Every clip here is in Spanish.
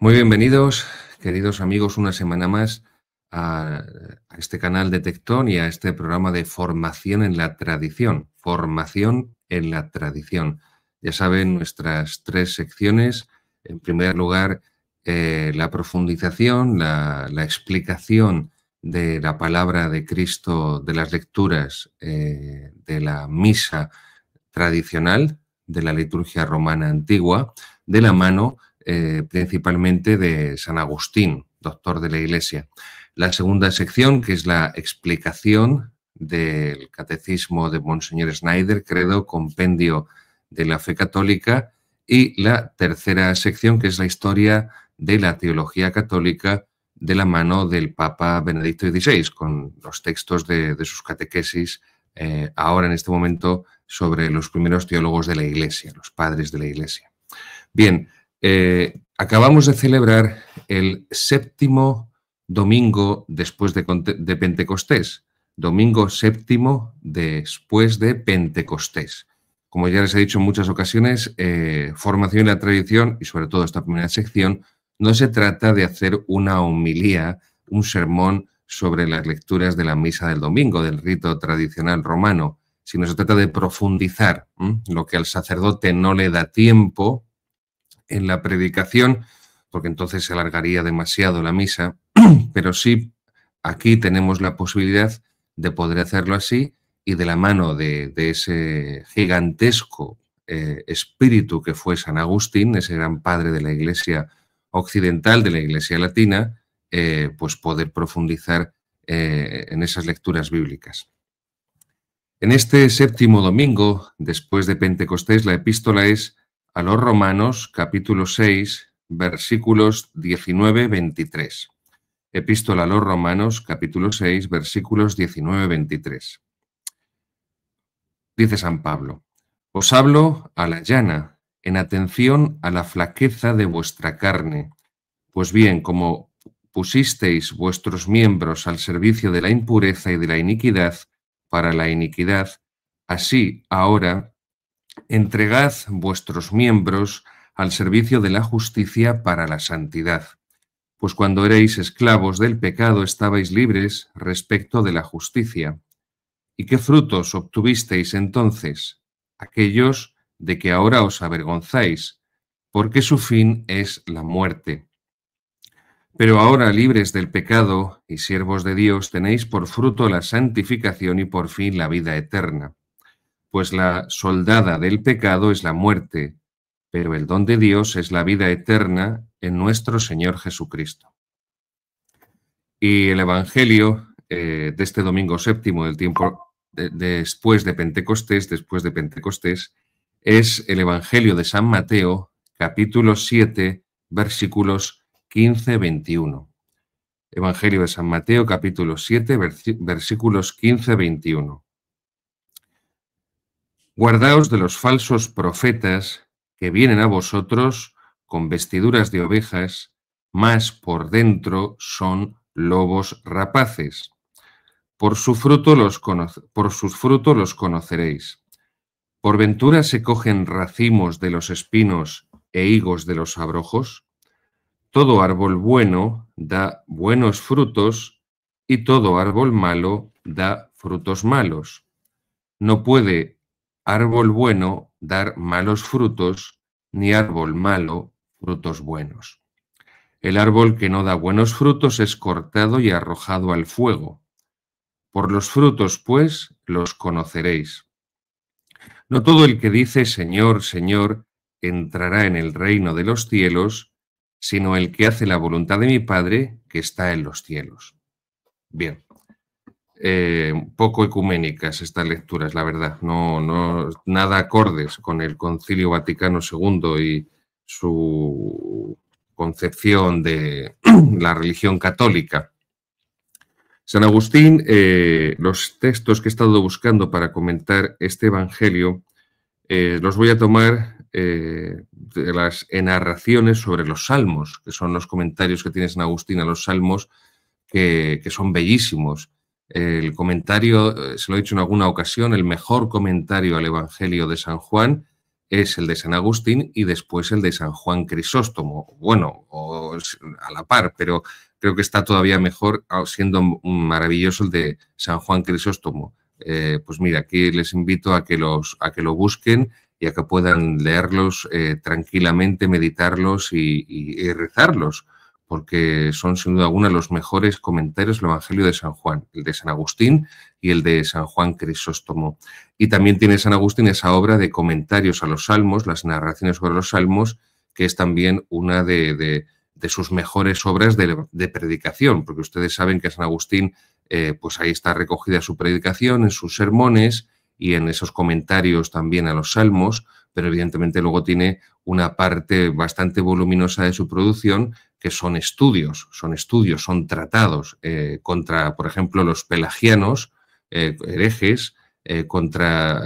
Muy bienvenidos, queridos amigos, una semana más a este canal de Tectón y a este programa de formación en la tradición. Formación en la tradición. Ya saben, nuestras tres secciones. En primer lugar, la profundización, la explicación de la palabra de Cristo, de las lecturas de la misa tradicional, de la liturgia romana antigua, de la mano principalmente de San Agustín, doctor de la Iglesia. La segunda sección, que es la explicación del Catecismo de Monseñor Schneider, Credo, Compendio de la Fe Católica, y la tercera sección, que es la historia de la teología católica de la mano del Papa Benedicto XVI, con los textos de sus catequesis, ahora en este momento, sobre los primeros teólogos de la Iglesia, los padres de la Iglesia. Bien, acabamos de celebrar el séptimo domingo después de Pentecostés, domingo séptimo después de Pentecostés. Como ya les he dicho en muchas ocasiones, formación en la tradición y sobre todo esta primera sección, no se trata de hacer una homilía, un sermón sobre las lecturas de la misa del domingo, del rito tradicional romano, sino se trata de profundizar lo que al sacerdote no le da tiempo en la predicación, porque entonces se alargaría demasiado la misa, pero sí aquí tenemos la posibilidad de poder hacerlo así y de la mano de ese gigantesco espíritu que fue San Agustín, ese gran padre de la Iglesia occidental, de la Iglesia latina, pues poder profundizar en esas lecturas bíblicas. En este séptimo domingo, después de Pentecostés, la epístola es a los Romanos, capítulo 6, versículos 19-23. Epístola a los Romanos, capítulo 6, versículos 19-23. Dice San Pablo: Os hablo a la llana, en atención a la flaqueza de vuestra carne. Pues bien, como pusisteis vuestros miembros al servicio de la impureza y de la iniquidad, para la iniquidad, así ahora entregad vuestros miembros al servicio de la justicia para la santidad. Pues cuando erais esclavos del pecado estabais libres respecto de la justicia. ¿Y qué frutos obtuvisteis entonces? Aquellos de que ahora os avergonzáis, porque su fin es la muerte. Pero ahora, libres del pecado y siervos de Dios, tenéis por fruto la santificación y por fin la vida eterna. Pues la soldada del pecado es la muerte, pero el don de Dios es la vida eterna en nuestro Señor Jesucristo. Y el Evangelio de este domingo séptimo del tiempo después de Pentecostés, es el Evangelio de San Mateo, capítulo 7, versículos 15-21. Evangelio de San Mateo, capítulo 7, versículos 15-21. Guardaos de los falsos profetas que vienen a vosotros con vestiduras de ovejas, mas por dentro son lobos rapaces. Por sus frutos los conoceréis. ¿Por ventura se cogen racimos de los espinos e higos de los abrojos? Todo árbol bueno da buenos frutos y todo árbol malo da frutos malos. No puede árbol bueno dar malos frutos, ni árbol malo frutos buenos. El árbol que no da buenos frutos es cortado y arrojado al fuego. Por los frutos, pues, los conoceréis. No todo el que dice Señor, Señor, entrará en el reino de los cielos, sino el que hace la voluntad de mi Padre que está en los cielos. Bien. Poco ecuménicas estas lecturas, la verdad, no nada acordes con el Concilio Vaticano II y su concepción de la religión católica. San Agustín, los textos que he estado buscando para comentar este Evangelio, los voy a tomar de las narraciones sobre los Salmos, que son los comentarios que tiene San Agustín a los Salmos, que son bellísimos. El comentario, se lo he dicho en alguna ocasión, el mejor comentario al Evangelio de San Juan es el de San Agustín y después el de San Juan Crisóstomo. Bueno, o a la par, pero creo que está todavía mejor, siendo maravilloso el de San Juan Crisóstomo. Pues mira, aquí les invito a que lo busquen y a que puedan leerlos tranquilamente, meditarlos y rezarlos, porque son sin duda alguna los mejores comentarios del Evangelio de San Juan, el de San Agustín y el de San Juan Crisóstomo. Y también tiene San Agustín esa obra de comentarios a los salmos, las narraciones sobre los salmos, que es también una de sus mejores obras de predicación, porque ustedes saben que San Agustín, pues ahí está recogida su predicación, en sus sermones y en esos comentarios también a los salmos, pero evidentemente luego tiene una parte bastante voluminosa de su producción que son estudios, son tratados contra, por ejemplo, los pelagianos, herejes, contra,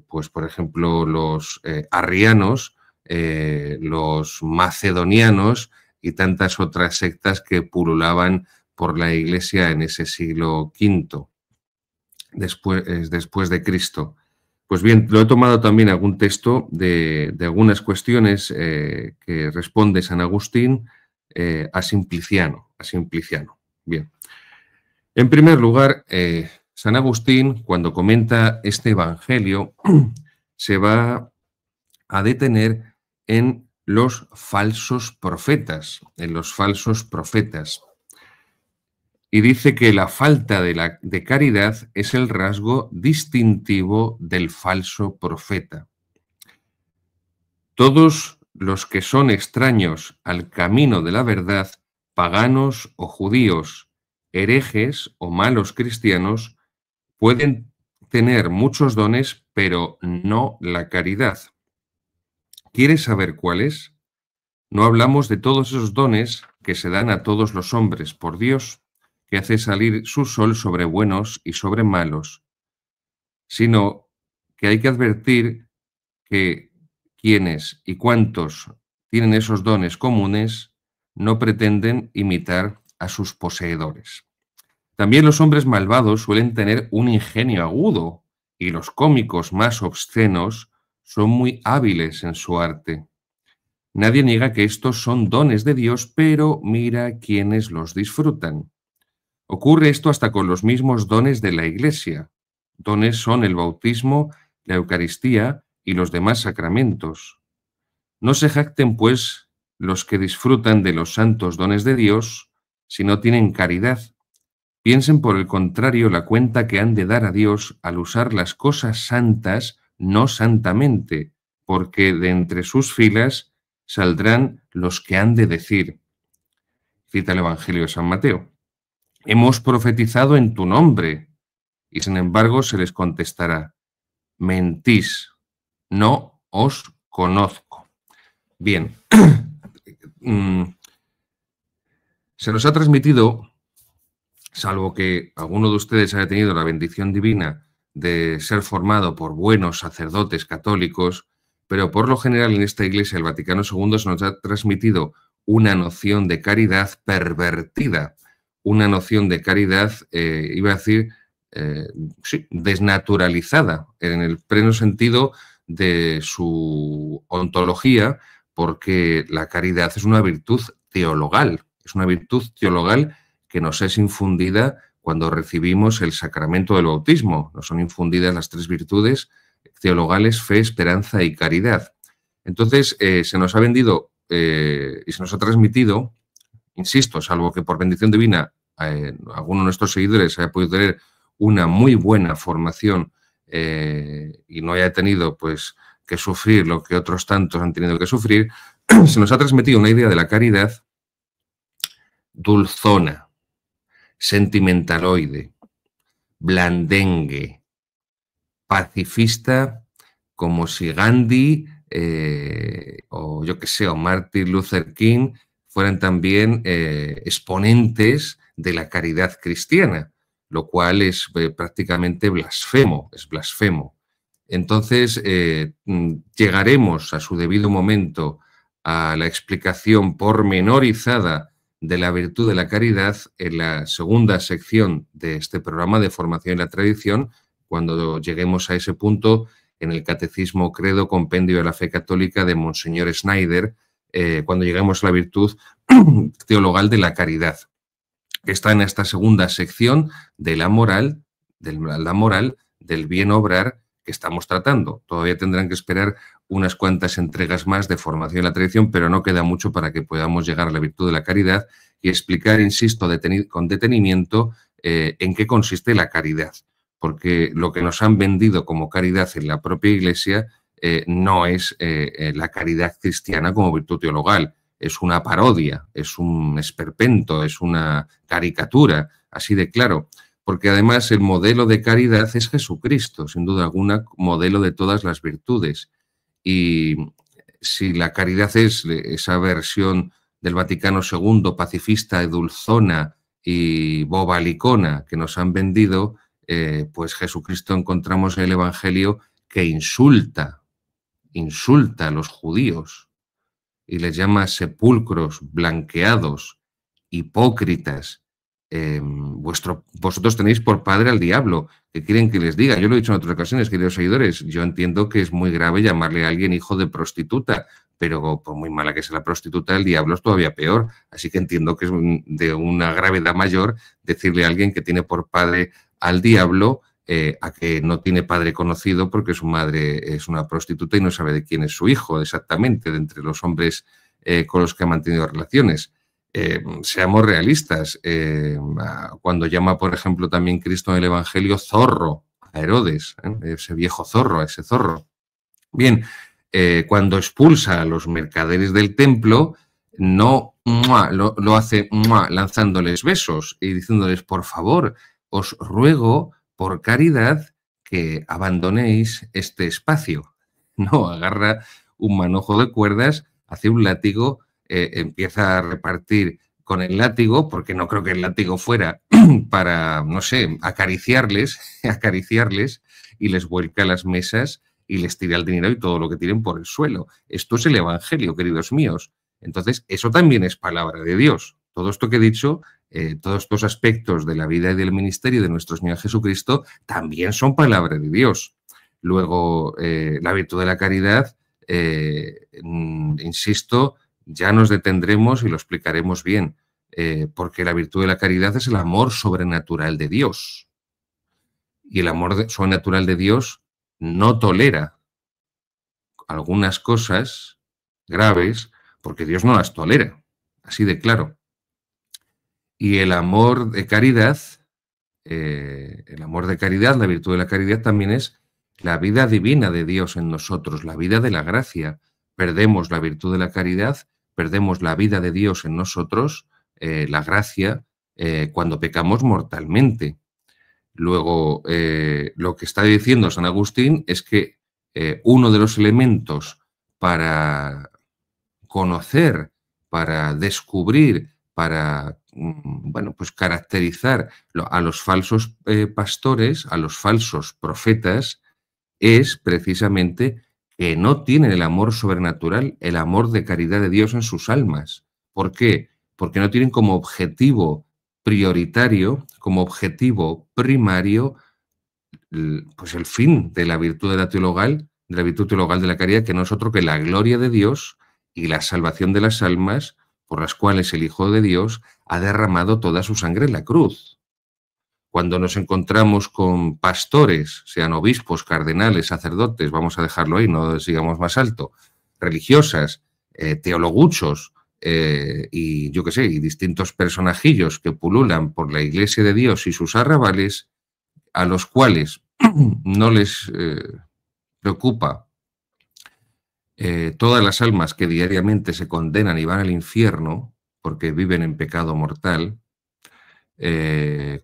pues, por ejemplo, los arrianos, los macedonianos y tantas otras sectas que pululaban por la Iglesia en ese siglo V después de Cristo. Pues bien, lo he tomado también algún texto de algunas cuestiones que responde San Agustín a Simpliciano. Bien. En primer lugar, San Agustín, cuando comenta este Evangelio, se va a detener en los falsos profetas, Y dice que la falta de caridad es el rasgo distintivo del falso profeta. Todos los que son extraños al camino de la verdad, paganos o judíos, herejes o malos cristianos, pueden tener muchos dones, pero no la caridad. ¿Quieres saber cuáles? No hablamos de todos esos dones que se dan a todos los hombres por Dios, que hace salir su sol sobre buenos y sobre malos, sino que hay que advertir que quienes y cuántos tienen esos dones comunes no pretenden imitar a sus poseedores. También los hombres malvados suelen tener un ingenio agudo y los cómicos más obscenos son muy hábiles en su arte. Nadie niega que estos son dones de Dios, pero mira quienes los disfrutan. Ocurre esto hasta con los mismos dones de la Iglesia. Dones son el bautismo, la Eucaristía y los demás sacramentos. No se jacten, pues, los que disfrutan de los santos dones de Dios si no tienen caridad. Piensen, por el contrario, la cuenta que han de dar a Dios al usar las cosas santas no santamente, porque de entre sus filas saldrán los que han de decir. Cita el Evangelio de San Mateo. Hemos profetizado en tu nombre, y sin embargo se les contestará, mentís, no os conozco. Bien, se nos ha transmitido, salvo que alguno de ustedes haya tenido la bendición divina de ser formado por buenos sacerdotes católicos, pero por lo general en esta Iglesia del Vaticano II se nos ha transmitido una noción de caridad pervertida, una noción de caridad, iba a decir, sí, desnaturalizada, en el pleno sentido de su ontología, porque la caridad es una virtud teologal, que nos es infundida cuando recibimos el sacramento del bautismo. Nos son infundidas las tres virtudes teologales: fe, esperanza y caridad. Entonces, se nos ha vendido y se nos ha transmitido, insisto, salvo que por bendición divina alguno de nuestros seguidores haya podido tener una muy buena formación y no haya tenido, pues, que sufrir lo que otros tantos han tenido que sufrir, se nos ha transmitido una idea de la caridad dulzona, sentimentaloide, blandengue, pacifista, como si Gandhi o yo qué sé, o Martin Luther King fueran también exponentes de la caridad cristiana, lo cual es prácticamente blasfemo, es blasfemo. Entonces, llegaremos a su debido momento a la explicación pormenorizada de la virtud de la caridad en la segunda sección de este programa de formación en la tradición, cuando lleguemos a ese punto en el Catecismo Credo Compendio de la Fe Católica de Monseñor Schneider, cuando llegamos a la virtud teologal de la caridad. Está en esta segunda sección de la moral, del bien obrar que estamos tratando. Todavía tendrán que esperar unas cuantas entregas más de formación en la tradición, pero no queda mucho para que podamos llegar a la virtud de la caridad y explicar, insisto, con detenimiento en qué consiste la caridad. Porque lo que nos han vendido como caridad en la propia Iglesia no es la caridad cristiana como virtud teologal. Es una parodia, es un esperpento, es una caricatura, así de claro. Porque además el modelo de caridad es Jesucristo, sin duda alguna, modelo de todas las virtudes. Y si la caridad es esa versión del Vaticano II, pacifista, edulzona y bobalicona que nos han vendido, pues Jesucristo encontramos en el Evangelio que insulta a los judíos y les llama sepulcros blanqueados, hipócritas. Vosotros tenéis por padre al diablo. ¿Qué quieren que les diga? Yo lo he dicho en otras ocasiones, queridos seguidores. Yo entiendo que es muy grave llamarle a alguien hijo de prostituta, pero por muy mala que sea la prostituta, el diablo es todavía peor. Así que entiendo que es de una gravedad mayor decirle a alguien que tiene por padre al diablo a que no tiene padre conocido porque su madre es una prostituta y no sabe de quién es su hijo exactamente, de entre los hombres con los que ha mantenido relaciones. Seamos realistas. Cuando llama, por ejemplo, también Cristo en el Evangelio zorro a Herodes, ese viejo zorro, a ese zorro. Bien, cuando expulsa a los mercaderes del templo, no lo hace lanzándoles besos y diciéndoles, por favor, os ruego por caridad que abandonéis este espacio. No, agarra un manojo de cuerdas, hace un látigo, empieza a repartir con el látigo, porque no creo que el látigo fuera para, no sé, acariciarles, y les vuelca las mesas y les tira el dinero y todo lo que tienen por el suelo. Esto es el Evangelio, queridos míos. Entonces, eso también es palabra de Dios. Todo esto que he dicho, todos estos aspectos de la vida y del ministerio de nuestro Señor Jesucristo también son palabra de Dios. Luego, la virtud de la caridad, insisto, ya nos detendremos y lo explicaremos bien, porque la virtud de la caridad es el amor sobrenatural de Dios. Y el amor sobrenatural de Dios no tolera algunas cosas graves porque Dios no las tolera, así de claro. Y el amor de caridad, la virtud de la caridad también es la vida divina de Dios en nosotros, la vida de la gracia. Perdemos la virtud de la caridad, perdemos la vida de Dios en nosotros, la gracia, cuando pecamos mortalmente. Luego, lo que está diciendo San Agustín es que uno de los elementos para conocer, para descubrir, para pues caracterizar a los falsos pastores, a los falsos profetas, es precisamente que no tienen el amor sobrenatural, el amor de caridad de Dios en sus almas. ¿Por qué? Porque no tienen como objetivo prioritario, como objetivo primario, pues el fin de la virtud de la virtud teologal de la caridad, que no es otro que la gloria de Dios y la salvación de las almas, por las cuales el Hijo de Dios ha derramado toda su sangre en la cruz. Cuando nos encontramos con pastores, sean obispos, cardenales, sacerdotes, vamos a dejarlo ahí, no sigamos más alto, religiosas, teologuchos, y yo qué sé, y distintos personajillos que pululan por la Iglesia de Dios y sus arrabales, a los cuales no les preocupa todas las almas que diariamente se condenan y van al infierno porque viven en pecado mortal,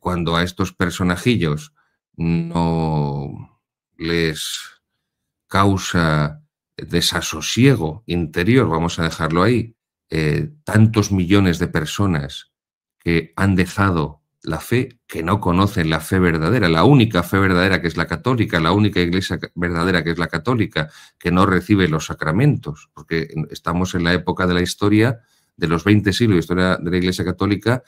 cuando a estos personajillos no les causa desasosiego interior, vamos a dejarlo ahí, tantos millones de personas que han dejado la fe, que no conocen la fe verdadera, la única fe verdadera que es la católica, la única iglesia verdadera que es la católica, que no recibe los sacramentos, porque estamos en la época de la historia de los 20 siglos de historia de la Iglesia Católica,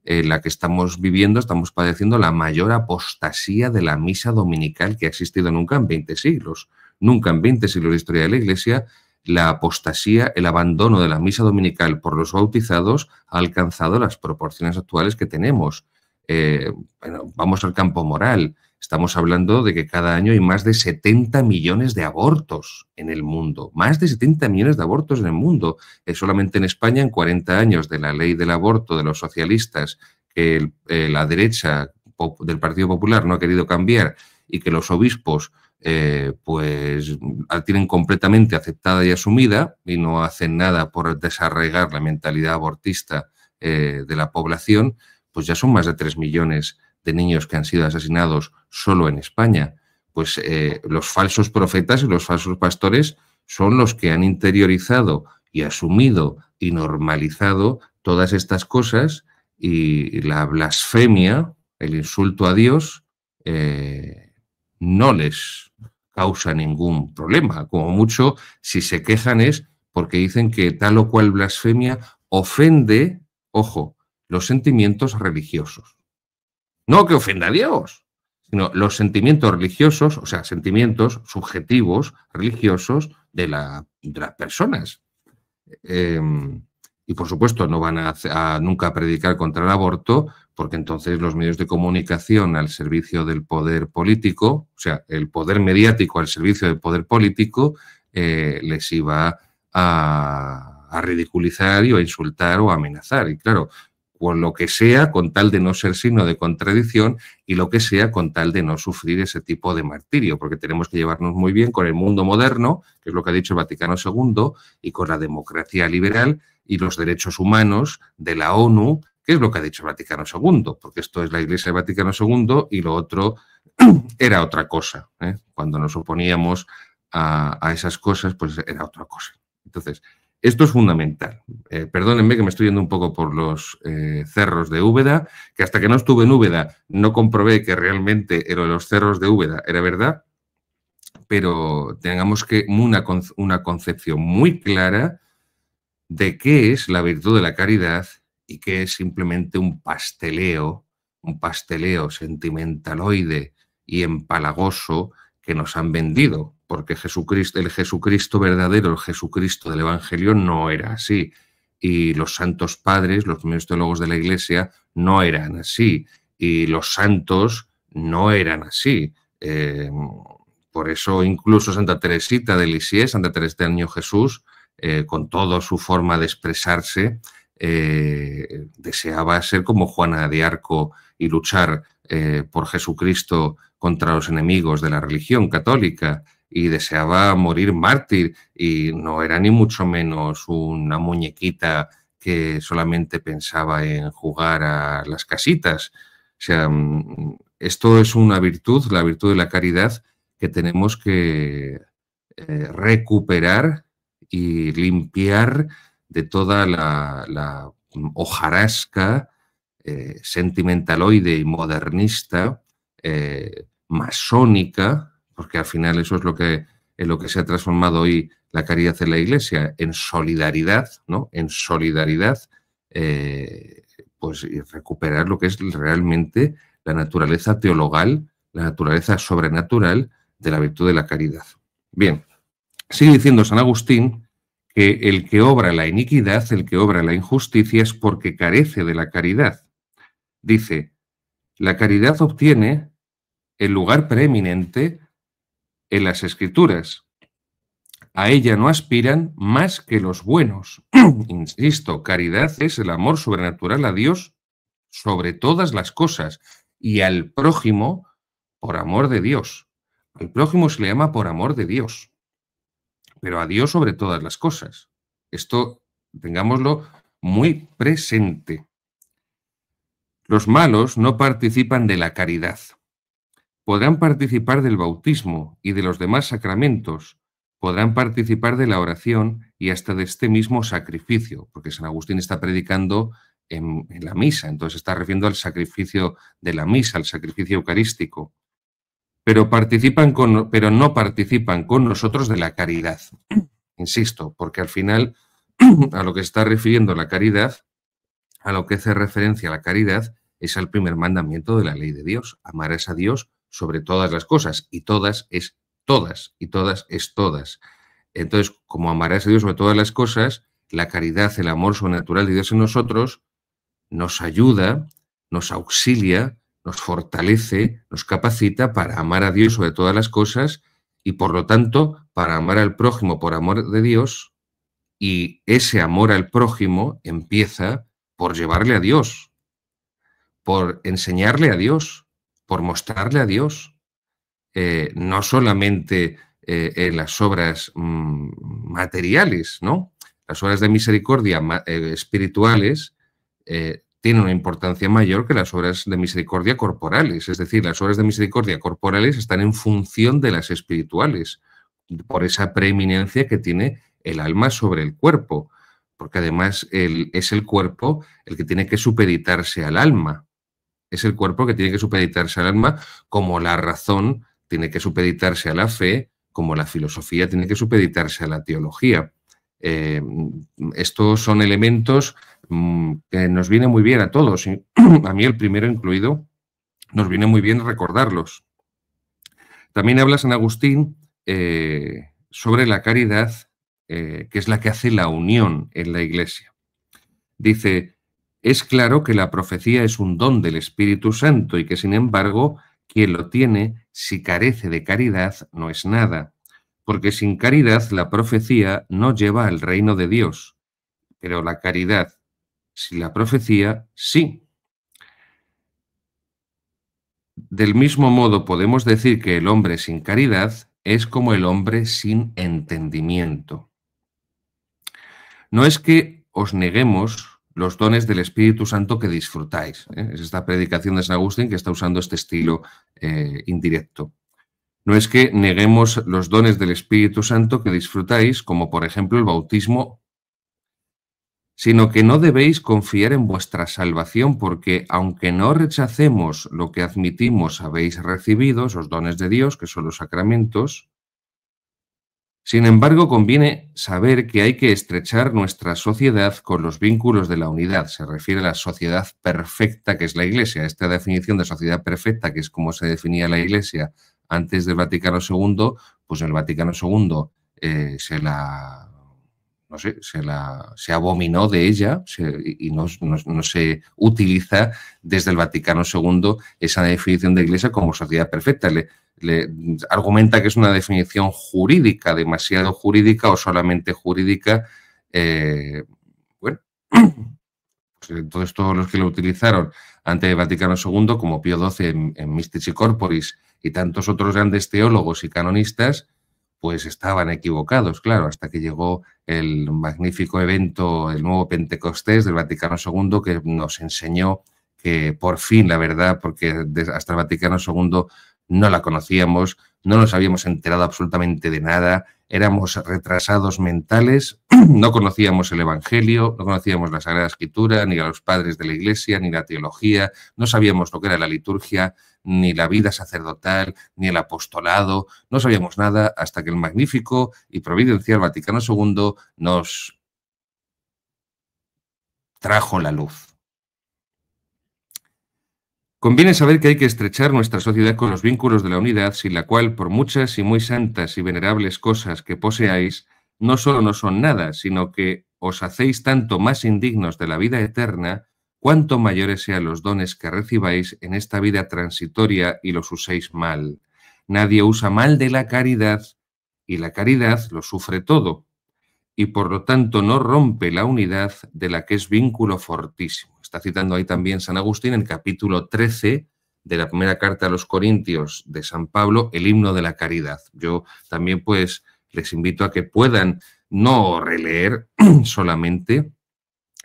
en la que estamos viviendo, estamos padeciendo la mayor apostasía de la misa dominical que ha existido nunca en 20 siglos. Nunca en 20 siglos de historia de la Iglesia la apostasía, el abandono de la misa dominical por los bautizados ha alcanzado las proporciones actuales que tenemos. Bueno, vamos al campo moral. Estamos hablando de que cada año hay más de 70 millones de abortos en el mundo. Más de 70 millones de abortos en el mundo. Solamente en España, en 40 años de la ley del aborto de los socialistas, que la derecha del Partido Popular no ha querido cambiar y que los obispos pues la tienen completamente aceptada y asumida y no hacen nada por desarraigar la mentalidad abortista de la población, pues ya son más de 3 millones de niños que han sido asesinados solo en España. Pues los falsos profetas y los falsos pastores son los que han interiorizado y asumido y normalizado todas estas cosas, y la blasfemia, el insulto a Dios, no les causa ningún problema. Como mucho, si se quejan es porque dicen que tal o cual blasfemia ofende, ojo, los sentimientos religiosos. No que ofenda a Dios, sino los sentimientos religiosos, o sea, sentimientos subjetivos, religiosos de las personas. Y, por supuesto, no van a nunca predicar contra el aborto, porque entonces los medios de comunicación al servicio del poder político, o sea, el poder mediático al servicio del poder político, les iba a ridiculizar y a insultar o a amenazar. Y claro, con lo que sea, con tal de no ser signo de contradicción, y lo que sea, con tal de no sufrir ese tipo de martirio, porque tenemos que llevarnos muy bien con el mundo moderno, que es lo que ha dicho el Vaticano II, y con la democracia liberal y los derechos humanos de la ONU, que es lo que ha dicho el Vaticano II, porque esto es la Iglesia del Vaticano II y lo otro era otra cosa. Cuando nos oponíamos a esas cosas, pues era otra cosa. Entonces, esto es fundamental. Perdónenme que me estoy yendo un poco por los cerros de Úbeda, que hasta que no estuve en Úbeda no comprobé que realmente los cerros de Úbeda era verdad, pero tengamos que una concepción muy clara de qué es la virtud de la caridad y qué es simplemente un pasteleo sentimentaloide y empalagoso que nos han vendido, porque Jesucristo, el Jesucristo verdadero, el Jesucristo del Evangelio no era así. Y los santos padres, los primeros teólogos de la Iglesia, no eran así. Y los santos no eran así. Por eso incluso Santa Teresita de Lisieux, Santa Teresita del Niño Jesús, con toda su forma de expresarse, deseaba ser como Juana de Arco y luchar por Jesucristo contra los enemigos de la religión católica, y deseaba morir mártir, y no era ni mucho menos una muñequita que solamente pensaba en jugar a las casitas. O sea, esto es una virtud, la virtud de la caridad, que tenemos que recuperar y limpiar de toda la hojarasca sentimentaloide y modernista, masónica, porque al final eso es en lo que se ha transformado hoy la caridad en la Iglesia, en solidaridad, ¿no? En solidaridad, pues y recuperar lo que es realmente la naturaleza teologal, la naturaleza sobrenatural de la virtud de la caridad. Bien, sigue diciendo San Agustín que el que obra la iniquidad, el que obra la injusticia, es porque carece de la caridad. Dice, la caridad obtiene el lugar preeminente en las Escrituras. A ella no aspiran más que los buenos. Insisto, caridad es el amor sobrenatural a Dios sobre todas las cosas y al prójimo por amor de Dios. Al prójimo se le llama por amor de Dios, pero a Dios sobre todas las cosas. Esto tengámoslo muy presente. Los malos no participan de la caridad. Podrán participar del bautismo y de los demás sacramentos, podrán participar de la oración y hasta de este mismo sacrificio, porque San Agustín está predicando en la misa, entonces está refiriendo al sacrificio de la misa, al sacrificio eucarístico, pero no participan con nosotros de la caridad. Insisto, porque al final a lo que está refiriendo la caridad, a lo que hace referencia a la caridad, es al primer mandamiento de la ley de Dios. Amarás a Dios sobre todas las cosas, y todas es todas, y todas es todas. Entonces, como amarás a Dios sobre todas las cosas, la caridad, el amor sobrenatural de Dios en nosotros, nos ayuda, nos auxilia, nos fortalece, nos capacita para amar a Dios sobre todas las cosas y, por lo tanto, para amar al prójimo por amor de Dios. Y ese amor al prójimo empieza por llevarle a Dios, por enseñarle a Dios, por mostrarle a Dios. No solamente en las obras materiales, ¿no? Las obras de misericordia espirituales tienen una importancia mayor que las obras de misericordia corporales. Es decir, las obras de misericordia corporales están en función de las espirituales, por esa preeminencia que tiene el alma sobre el cuerpo, porque además es el cuerpo el que tiene que supeditarse al alma. Es el cuerpo que tiene que supeditarse al alma, como la razón tiene que supeditarse a la fe, como la filosofía tiene que supeditarse a la teología. Estos son elementos que nos viene muy bien a todos, y a mí el primero incluido, nos viene muy bien recordarlos. También habla San Agustín sobre la caridad, que es la que hace la unión en la Iglesia. Dice: es claro que la profecía es un don del Espíritu Santo y que, sin embargo, quien lo tiene, si carece de caridad, no es nada, porque sin caridad la profecía no lleva al reino de Dios, pero la caridad, sin la profecía, sí. Del mismo modo podemos decir que el hombre sin caridad es como el hombre sin entendimiento. No es que os neguemos los dones del Espíritu Santo que disfrutáis. Es esta predicación de San Agustín que está usando este estilo indirecto. No es que neguemos los dones del Espíritu Santo que disfrutáis, como por ejemplo el bautismo, sino que no debéis confiar en vuestra salvación, porque aunque no rechacemos lo que admitimos habéis recibido, esos dones de Dios, que son los sacramentos, sin embargo, conviene saber que hay que estrechar nuestra sociedad con los vínculos de la unidad. Se refiere a la sociedad perfecta que es la Iglesia. Esta definición de sociedad perfecta, que es como se definía la Iglesia antes del Vaticano II, pues en el Vaticano II se abominó de ella y no se utiliza desde el Vaticano II esa definición de Iglesia como sociedad perfecta. Le argumenta que es una definición jurídica, demasiado jurídica o solamente jurídica. Bueno, pues entonces todos los que lo utilizaron antes del Vaticano II, como Pío XII en Mystici Corporis y tantos otros grandes teólogos y canonistas, pues estaban equivocados, claro, hasta que llegó el magnífico evento, el nuevo Pentecostés del Vaticano II, que nos enseñó que por fin la verdad, porque hasta el Vaticano II no la conocíamos, no nos habíamos enterado absolutamente de nada, éramos retrasados mentales, no conocíamos el Evangelio, no conocíamos la Sagrada Escritura, ni a los padres de la Iglesia, ni la teología, no sabíamos lo que era la liturgia, ni la vida sacerdotal, ni el apostolado, no sabíamos nada hasta que el magnífico y providencial Vaticano II nos trajo la luz. Conviene saber que hay que estrechar nuestra sociedad con los vínculos de la unidad, sin la cual, por muchas y muy santas y venerables cosas que poseáis, no solo no son nada, sino que os hacéis tanto más indignos de la vida eterna, cuanto mayores sean los dones que recibáis en esta vida transitoria y los uséis mal. Nadie usa mal de la caridad, y la caridad lo sufre todo, y por lo tanto no rompe la unidad de la que es vínculo fortísimo. Está citando ahí también San Agustín en el capítulo 13 de la primera carta a los Corintios de San Pablo, el himno de la caridad. Yo también pues les invito a que puedan no releer solamente,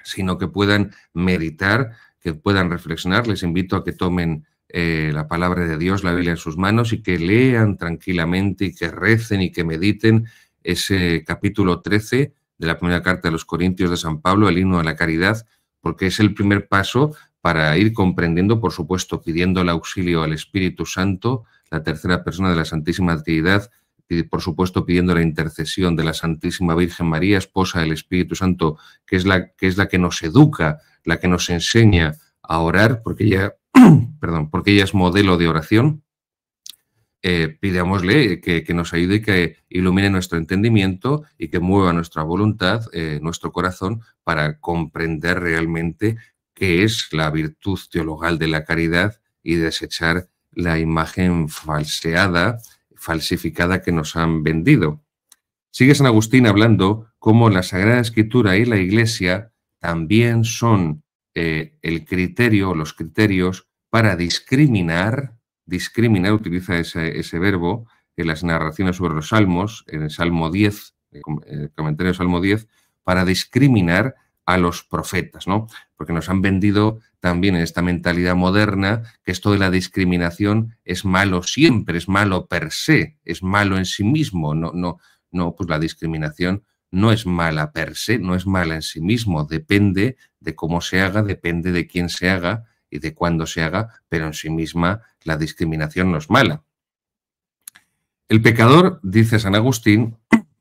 sino que puedan meditar, que puedan reflexionar. Les invito a que tomen la palabra de Dios, la Biblia en sus manos, y que lean tranquilamente y que recen y que mediten ese capítulo 13 de la primera carta a los Corintios de San Pablo, el himno de la caridad, porque es el primer paso para ir comprendiendo, por supuesto, pidiendo el auxilio al Espíritu Santo, la tercera persona de la Santísima Trinidad, y por supuesto pidiendo la intercesión de la Santísima Virgen María, esposa del Espíritu Santo, que es la que nos educa, la que nos enseña a orar, porque ella es modelo de oración. pidámosle que nos ayude y que ilumine nuestro entendimiento y que mueva nuestra voluntad, nuestro corazón, para comprender realmente qué es la virtud teologal de la caridad y desechar la imagen falseada, falsificada que nos han vendido. Sigue San Agustín hablando cómo la Sagrada Escritura y la Iglesia también son el criterio, los criterios para discriminar, utiliza ese verbo en las narraciones sobre los salmos, en el Salmo 10, el comentario del Salmo 10, para discriminar a los profetas, ¿no? Porque nos han vendido también en esta mentalidad moderna que esto de la discriminación es malo siempre, es malo per se, es malo en sí mismo. No, pues la discriminación no es mala per se, no es mala en sí mismo, depende de cómo se haga, depende de quién se haga y de cuándo se haga, pero en sí misma la discriminación no es mala. El pecador, dice San Agustín,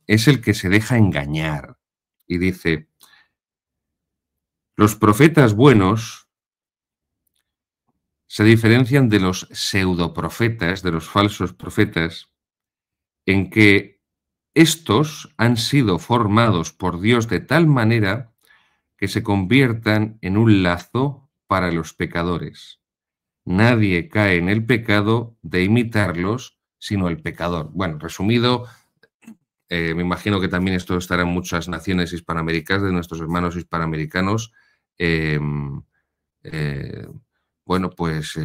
es el que se deja engañar. Y dice, los profetas buenos se diferencian de los pseudoprofetas, de los falsos profetas, en que estos han sido formados por Dios de tal manera que se conviertan en un lazo para los pecadores. Nadie cae en el pecado de imitarlos, sino el pecador. Bueno, resumido, me imagino que también esto estará en muchas naciones hispanoamericanas, de nuestros hermanos hispanoamericanos. Bueno, pues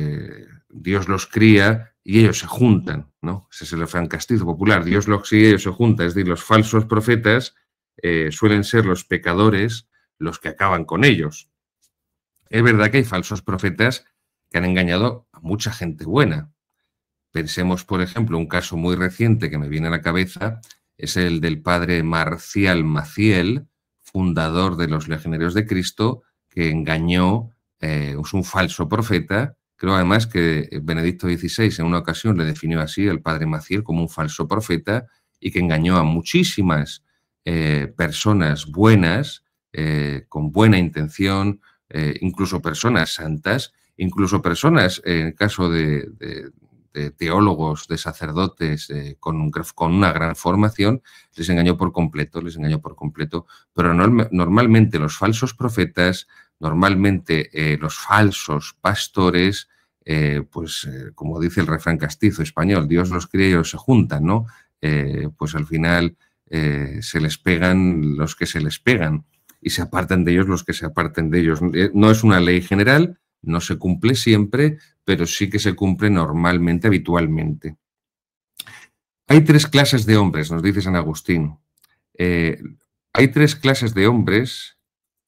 Dios los cría y ellos se juntan, ¿no? Ese es el refrán castizo popular. Dios los cría y ellos se juntan. Es decir, los falsos profetas suelen ser los pecadores los que acaban con ellos. Es verdad que hay falsos profetas que han engañado a mucha gente buena. Pensemos, por ejemplo, un caso muy reciente que me viene a la cabeza, es el del padre Marcial Maciel, fundador de los Legionarios de Cristo, que engañó, es un falso profeta. Creo además que Benedicto XVI en una ocasión le definió así, el padre Maciel, como un falso profeta, y que engañó a muchísimas personas buenas, con buena intención, incluso personas santas, incluso personas, en el caso de teólogos, de sacerdotes con una gran formación, les engañó por completo, pero normalmente los falsos profetas, normalmente los falsos pastores, como dice el refrán castizo español, Dios los cría y ellos se juntan, ¿no? Pues al final se les pegan los que se les pegan y se apartan de ellos los que se aparten de ellos. No es una ley general, no se cumple siempre, pero sí que se cumple normalmente, habitualmente. Hay tres clases de hombres, nos dice San Agustín. Hay tres clases de hombres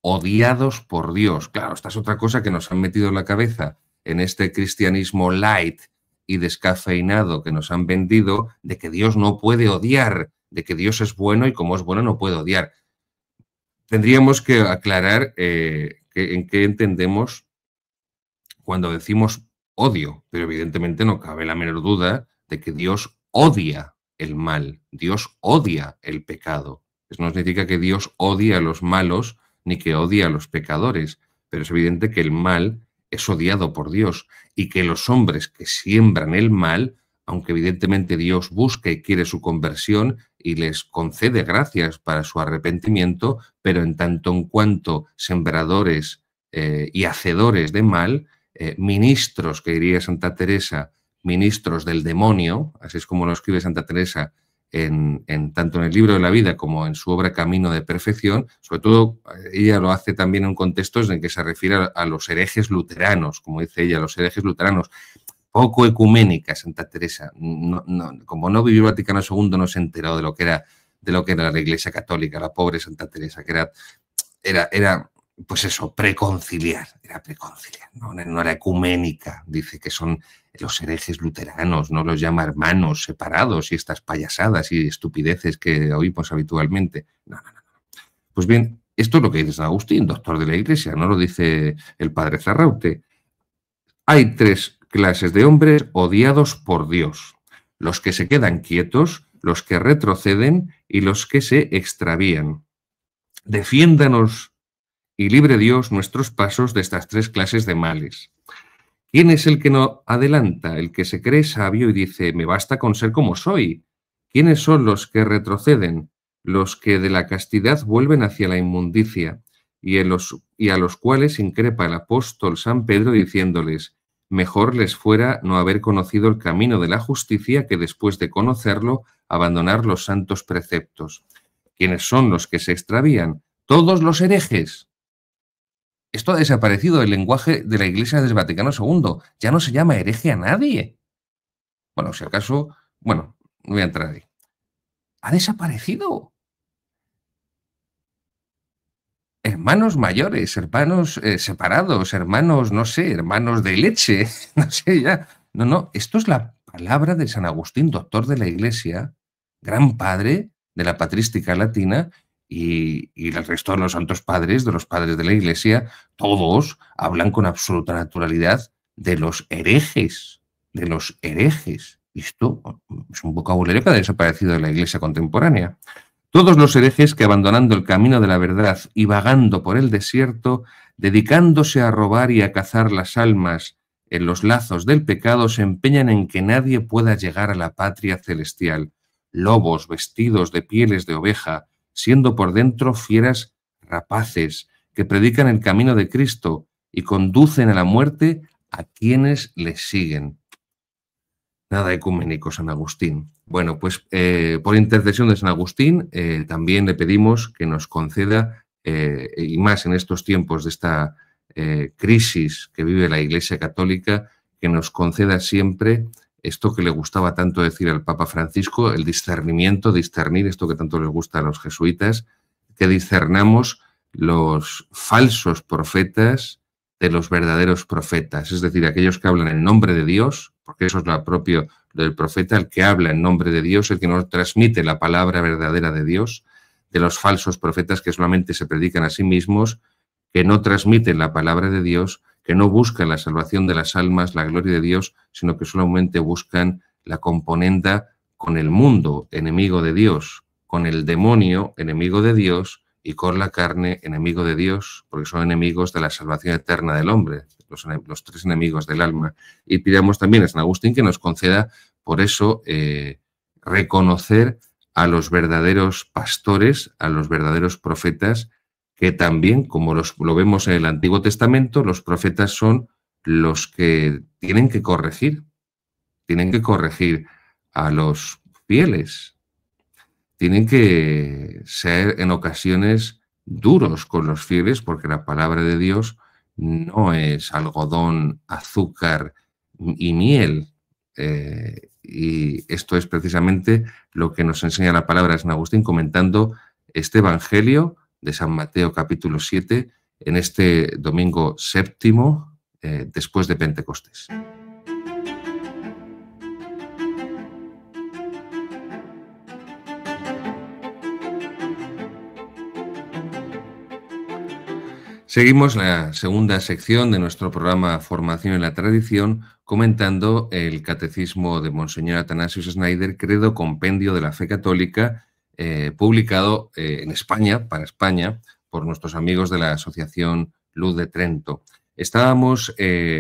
odiados por Dios. Claro, esta es otra cosa que nos han metido en la cabeza en este cristianismo light y descafeinado que nos han vendido, de que Dios no puede odiar, de que Dios es bueno y como es bueno no puede odiar. Tendríamos que aclarar en qué entendemos cuando decimos odio, pero evidentemente no cabe la menor duda de que Dios odia el mal, Dios odia el pecado. Eso no significa que Dios odie a los malos ni que odie a los pecadores, pero es evidente que el mal es odiado por Dios y que los hombres que siembran el mal, aunque evidentemente Dios busca y quiere su conversión y les concede gracias para su arrepentimiento, pero en tanto en cuanto sembradores y hacedores de mal, ministros, que diría Santa Teresa, ministros del demonio, así es como lo escribe Santa Teresa tanto en el libro de la vida como en su obra Camino de Perfección. Sobre todo ella lo hace también en un contexto en que se refiere a los herejes luteranos, como dice ella, los herejes luteranos. Poco ecuménica Santa Teresa. Como no vivió el Vaticano II, no se enteró de lo que era la Iglesia Católica, la pobre Santa Teresa, que era pues eso, preconciliar, no era ecuménica. Dice que son los herejes luteranos, no los llama hermanos separados y estas payasadas y estupideces que oímos habitualmente. No. Pues bien, esto es lo que dice San Agustín, doctor de la Iglesia, no lo dice el padre Zarraute. Hay tres clases de hombres odiados por Dios: los que se quedan quietos, los que retroceden y los que se extravían. Defiéndanos y libre Dios nuestros pasos de estas tres clases de males. ¿Quién es el que no adelanta? El que se cree sabio y dice, me basta con ser como soy. ¿Quiénes son los que retroceden? Los que de la castidad vuelven hacia la inmundicia, y a los cuales increpa el apóstol San Pedro diciéndoles, mejor les fuera no haber conocido el camino de la justicia que después de conocerlo abandonar los santos preceptos. ¿Quiénes son los que se extravían? Todos los herejes. Esto ha desaparecido del lenguaje de la Iglesia del Vaticano II. Ya no se llama hereje a nadie. Bueno, si acaso, bueno, no voy a entrar ahí. Ha desaparecido. Hermanos mayores, hermanos separados, hermanos, no sé, hermanos de leche, no sé ya. No, no, esto es la palabra de San Agustín, doctor de la Iglesia, gran padre de la patrística latina, y el resto de los santos padres, de los padres de la Iglesia, todos hablan con absoluta naturalidad de los herejes, de los herejes. Esto es un vocabulario que ha desaparecido de la Iglesia contemporánea. Todos los herejes que abandonando el camino de la verdad y vagando por el desierto, dedicándose a robar y a cazar las almas en los lazos del pecado, se empeñan en que nadie pueda llegar a la patria celestial. Lobos vestidos de pieles de oveja, siendo por dentro fieras rapaces, que predican el camino de Cristo y conducen a la muerte a quienes les siguen. Nada ecuménico, San Agustín. Bueno, pues por intercesión de San Agustín también le pedimos que nos conceda, y más en estos tiempos de esta crisis que vive la Iglesia Católica, que nos conceda siempre esto que le gustaba tanto decir al Papa Francisco, el discernimiento, discernir, esto que tanto les gusta a los jesuitas, que discernamos los falsos profetas de los verdaderos profetas, es decir, aquellos que hablan en nombre de Dios, porque eso es lo propio del profeta, el que habla en nombre de Dios, el que nos transmite la palabra verdadera de Dios, de los falsos profetas que solamente se predican a sí mismos, que no transmiten la palabra de Dios, que no buscan la salvación de las almas, la gloria de Dios, sino que solamente buscan la componenda con el mundo, enemigo de Dios, con el demonio, enemigo de Dios, y con la carne, enemigo de Dios, porque son enemigos de la salvación eterna del hombre, los tres enemigos del alma. Y pidamos también a San Agustín que nos conceda, por eso, reconocer a los verdaderos pastores, a los verdaderos profetas, que también, como lo vemos en el Antiguo Testamento, los profetas son los que tienen que corregir a los fieles, tienen que ser en ocasiones duros con los fieles, porque la palabra de Dios no es algodón, azúcar y miel. Y esto es precisamente lo que nos enseña la palabra de San Agustín comentando este Evangelio de San Mateo capítulo 7 en este domingo séptimo después de Pentecostés. Seguimos la segunda sección de nuestro programa Formación en la Tradición comentando el Catecismo de Monseñor Athanasius Schneider, Credo Compendio de la Fe Católica, publicado en España, para España, por nuestros amigos de la Asociación Luz de Trento. Estábamos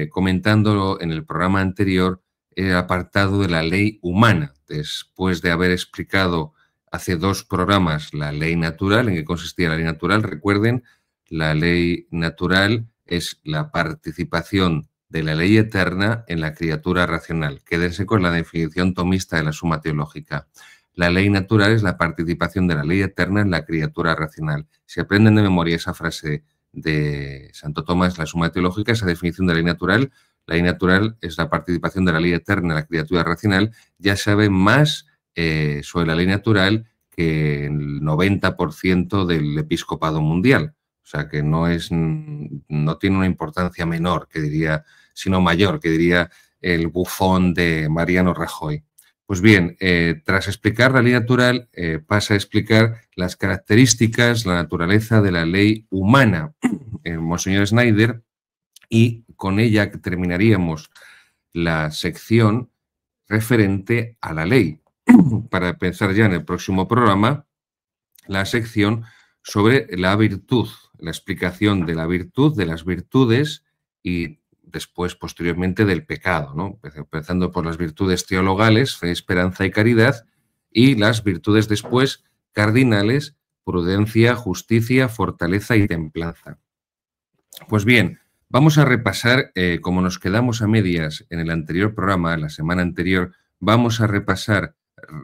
comentando en el programa anterior el apartado de la ley humana, después de haber explicado hace 2 programas la ley natural, en qué consistía la ley natural. Recuerden, la ley natural es la participación de la ley eterna en la criatura racional. Quédense con la definición tomista de la Suma Teológica. La ley natural es la participación de la ley eterna en la criatura racional. Si aprenden de memoria esa frase de Santo Tomás, la Suma Teológica, esa definición de la ley natural es la participación de la ley eterna en la criatura racional, ya saben más sobre la ley natural que el 90% del episcopado mundial. O sea, que no tiene una importancia menor, que diría, sino mayor, que diría el bufón de Mariano Rajoy. Pues bien, tras explicar la ley natural, pasa a explicar las características, la naturaleza de la ley humana, Monseñor Schneider, y con ella terminaríamos la sección referente a la ley. Para pensar ya en el próximo programa, la sección sobre la virtud, la explicación de la virtud, de las virtudes, y después, posteriormente, del pecado, ¿no? Empezando por las virtudes teologales, fe, esperanza y caridad, y las virtudes después cardinales, prudencia, justicia, fortaleza y templanza. Pues bien, vamos a repasar, como nos quedamos a medias en el anterior programa, la semana anterior, vamos a repasar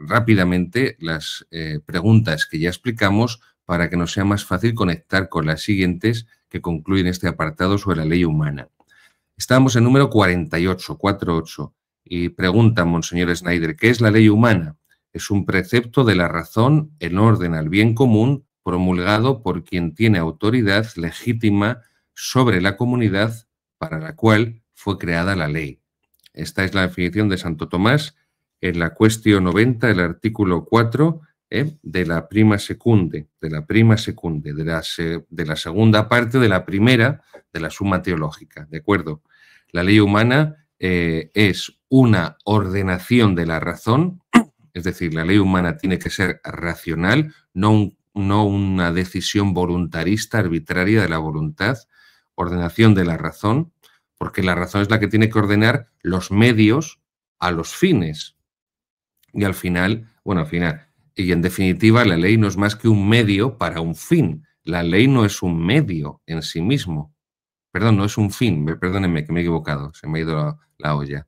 rápidamente las preguntas que ya explicamos para que nos sea más fácil conectar con las siguientes que concluyen este apartado sobre la ley humana. Estamos en número 48, y pregunta Monseñor Schneider, ¿qué es la ley humana? Es un precepto de la razón en orden al bien común promulgado por quien tiene autoridad legítima sobre la comunidad para la cual fue creada la ley. Esta es la definición de Santo Tomás en la cuestión 90 del artículo 4 de la prima secunde, de la segunda parte de la primera de la Suma Teológica, ¿de acuerdo? La ley humana es una ordenación de la razón, es decir, la ley humana tiene que ser racional, no una decisión voluntarista, arbitraria de la voluntad, ordenación de la razón, porque la razón es la que tiene que ordenar los medios a los fines. Y al final, y en definitiva, la ley no es más que un medio para un fin. La ley no es un medio en sí mismo. Perdón, no es un fin, perdónenme que me he equivocado, se me ha ido la olla.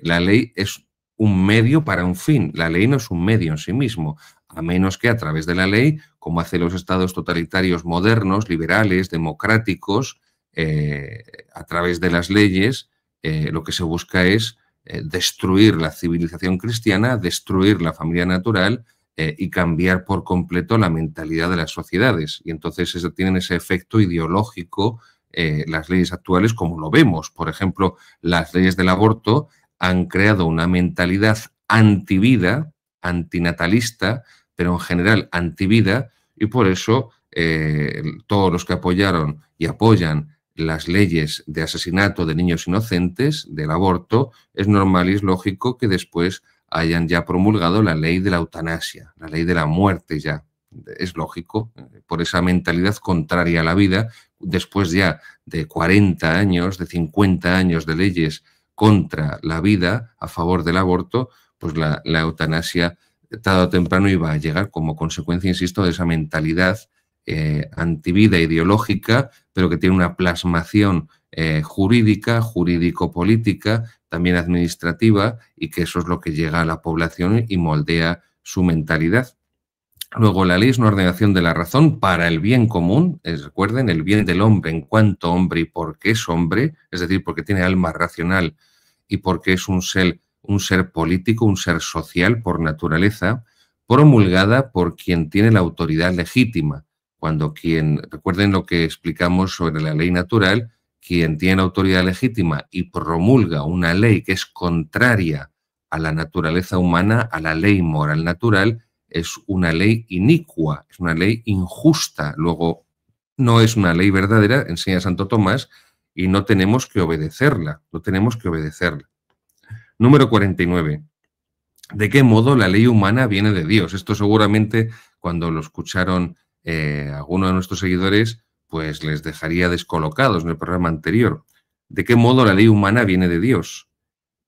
La ley es un medio para un fin. La ley no es un medio en sí mismo, a menos que a través de la ley, como hacen los estados totalitarios modernos, liberales, democráticos, a través de las leyes, lo que se busca es destruir la civilización cristiana, destruir la familia natural y cambiar por completo la mentalidad de las sociedades. Y entonces tienen ese efecto ideológico las leyes actuales, como lo vemos. Por ejemplo, las leyes del aborto han creado una mentalidad antivida, antinatalista, pero en general antivida, y por eso todos los que apoyaron y apoyan las leyes de asesinato de niños inocentes, del aborto, es normal y es lógico que después hayan ya promulgado la ley de la eutanasia, la ley de la muerte ya. Es lógico, por esa mentalidad contraria a la vida, después ya de 40 años, de 50 años de leyes contra la vida, a favor del aborto, pues la eutanasia tarde o temprano iba a llegar como consecuencia, insisto, de esa mentalidad antivida ideológica, pero que tiene una plasmación jurídica, jurídico-política, también administrativa, y que eso es lo que llega a la población y moldea su mentalidad. Luego, la ley es una ordenación de la razón para el bien común, recuerden, el bien del hombre en cuanto hombre y porque es hombre, es decir, porque tiene alma racional y porque es un ser político, un ser social por naturaleza, promulgada por quien tiene la autoridad legítima. Recuerden lo que explicamos sobre la ley natural, quien tiene la autoridad legítima y promulga una ley que es contraria a la naturaleza humana, a la ley moral natural, es una ley inicua, es una ley injusta. Luego, no es una ley verdadera, enseña Santo Tomás, y no tenemos que obedecerla, Número 49. ¿De qué modo la ley humana viene de Dios? Esto seguramente, cuando lo escucharon algunos de nuestros seguidores, pues les dejaría descolocados en el programa anterior. ¿De qué modo la ley humana viene de Dios?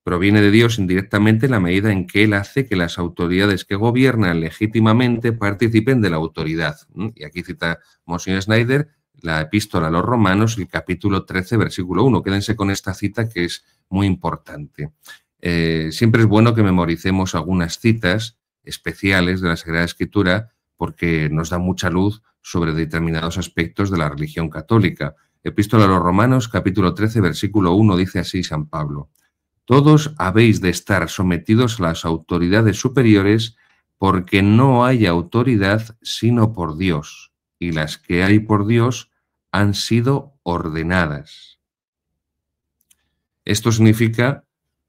Proviene de Dios indirectamente en la medida en que Él hace que las autoridades que gobiernan legítimamente participen de la autoridad. Y aquí cita Monseñor Schneider la epístola a los Romanos, el capítulo 13, versículo 1. Quédense con esta cita que es muy importante. Siempre es bueno que memoricemos algunas citas especiales de la Sagrada Escritura porque nos da mucha luz sobre determinados aspectos de la religión católica. Epístola a los Romanos, capítulo 13, versículo 1, dice así San Pablo: todos habéis de estar sometidos a las autoridades superiores, porque no hay autoridad sino por Dios, y las que hay por Dios han sido ordenadas. Esto significa,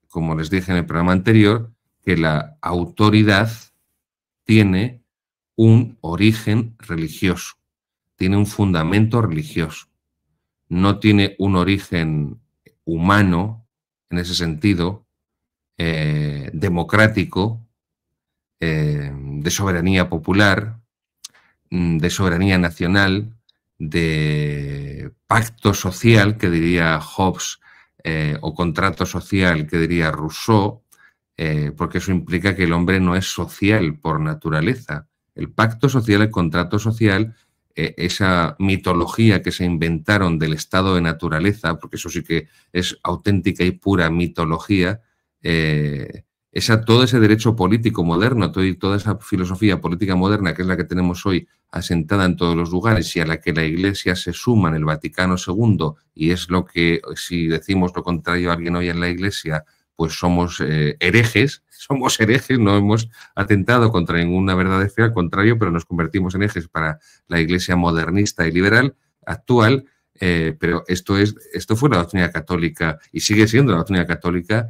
como les dije en el programa anterior, que la autoridad tiene un origen religioso, tiene un fundamento religioso, no tiene un origen humano, en ese sentido, democrático, de soberanía popular, de soberanía nacional, de pacto social, que diría Hobbes, o contrato social que diría Rousseau, porque eso implica que el hombre no es social por naturaleza. El pacto social, el contrato social, esa mitología que se inventaron del estado de naturaleza, porque eso sí que es auténtica y pura mitología, todo ese derecho político moderno, toda esa filosofía política moderna que es la que tenemos hoy asentada en todos los lugares y a la que la Iglesia se suma en el Vaticano II, y es lo que, si decimos lo contrario a alguien hoy en la Iglesia, pues somos herejes, no hemos atentado contra ninguna verdad de fe, al contrario, pero nos convertimos en herejes para la Iglesia modernista y liberal actual, pero esto fue la doctrina católica y sigue siendo la doctrina católica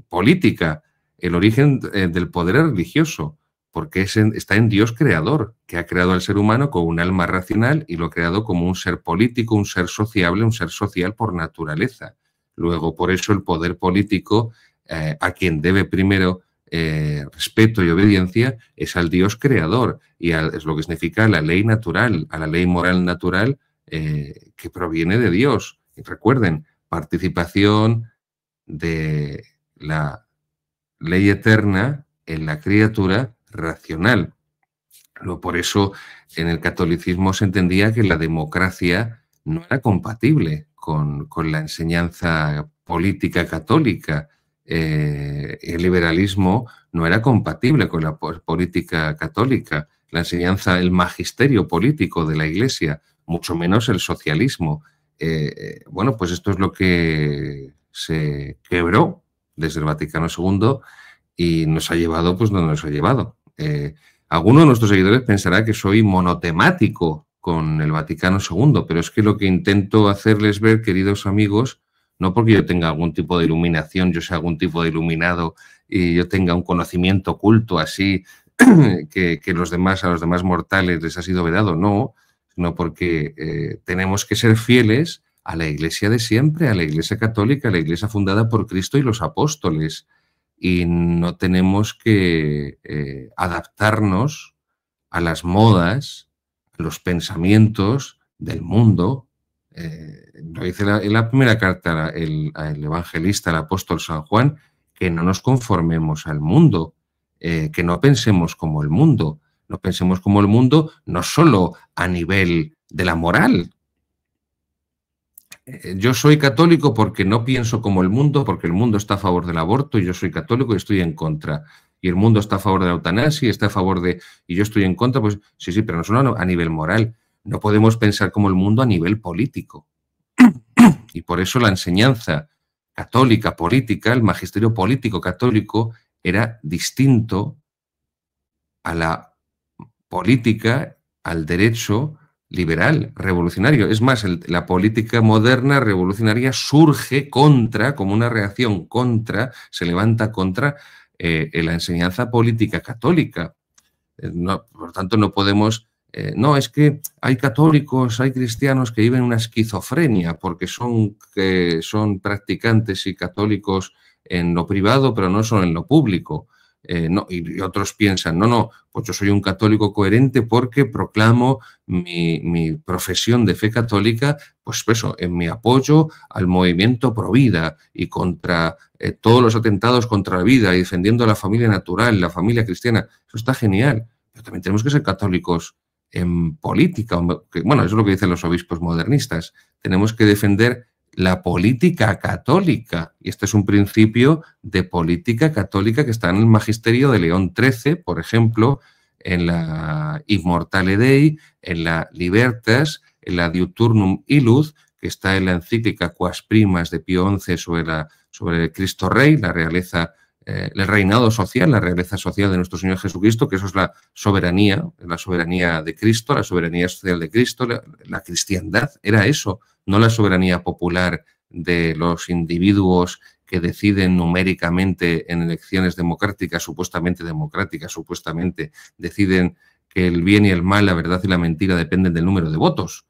política, el origen del poder religioso, porque está en Dios creador, que ha creado al ser humano con un alma racional y lo ha creado como un ser político, un ser sociable, un ser social por naturaleza. Luego, por eso el poder político, a quien debe primero respeto y obediencia, es al Dios creador, y es lo que significa la ley natural, a la ley moral natural que proviene de Dios. Y recuerden, participación de la ley eterna en la criatura racional. Por eso en el catolicismo se entendía que la democracia no era compatible con la enseñanza política católica. El liberalismo no era compatible con la política católica. La enseñanza, el magisterio político de la Iglesia, mucho menos el socialismo. Bueno, pues esto es lo que se quebró desde el Vaticano II y nos ha llevado pues donde nos ha llevado. Alguno de nuestros seguidores pensará que soy monotemático con el Vaticano II, pero es que lo que intento hacerles ver, queridos amigos, no porque yo tenga algún tipo de iluminación, yo sea algún tipo de iluminado y yo tenga un conocimiento oculto así que a los demás mortales les ha sido vedado, no, sino porque tenemos que ser fieles a la Iglesia de siempre, a la Iglesia católica, a la Iglesia fundada por Cristo y los apóstoles. Y no tenemos que adaptarnos a las modas, a los pensamientos del mundo. Lo dice en la primera carta el evangelista, el apóstol San Juan, que no nos conformemos al mundo, que no pensemos como el mundo. No pensemos como el mundo no solo a nivel de la moral. Yo soy católico porque no pienso como el mundo, porque el mundo está a favor del aborto y yo soy católico y estoy en contra. Y el mundo está a favor de la eutanasia y está a favor de... y yo estoy en contra, pues sí, pero no solo a nivel moral. No podemos pensar como el mundo a nivel político. Y por eso la enseñanza católica política, el magisterio político católico, era distinto a la política, al derecho liberal, revolucionario. Es más, la política moderna revolucionaria surge contra, como una reacción contra, se levanta contra la enseñanza política católica. Por tanto, no podemos... no, es que hay católicos, hay cristianos que viven una esquizofrenia porque son practicantes y católicos en lo privado, pero no son en lo público. No, y otros piensan, no, pues yo soy un católico coherente porque proclamo mi profesión de fe católica, pues eso, en mi apoyo al movimiento pro vida y contra todos los atentados contra la vida y defendiendo la familia natural, la familia cristiana. Eso está genial, pero también tenemos que ser católicos en política. Bueno, eso es lo que dicen los obispos modernistas. Tenemos que defender la política católica. Y este es un principio de política católica que está en el magisterio de León XIII, por ejemplo, en la Immortale Dei, en la Libertas, en la Diuturnum Illud, que está en la encíclica Quas Primas de Pío XI sobre Cristo Rey, la realeza, el reinado social, la realeza social de nuestro Señor Jesucristo, que eso es la soberanía de Cristo, la soberanía social de Cristo, la cristiandad, era eso. No la soberanía popular de los individuos que deciden numéricamente en elecciones democráticas, supuestamente deciden que el bien y el mal, la verdad y la mentira dependen del número de votos.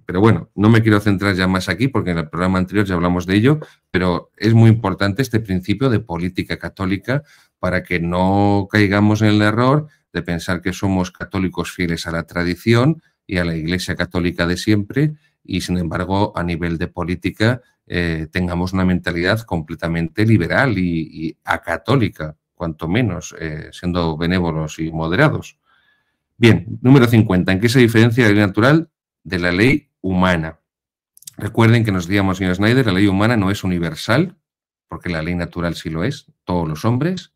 Pero bueno, no me quiero centrar ya más aquí porque en el programa anterior ya hablamos de ello, pero es muy importante este principio de política católica para que no caigamos en el error de pensar que somos católicos fieles a la tradición y a la Iglesia católica de siempre, y sin embargo a nivel de política tengamos una mentalidad completamente liberal y acatólica, cuanto menos, siendo benévolos y moderados. Bien, número 50. ¿En qué se diferencia la ley natural de la ley humana? Recuerden que nos decíamos, señor Snyder, la ley humana no es universal, porque la ley natural sí lo es, todos los hombres,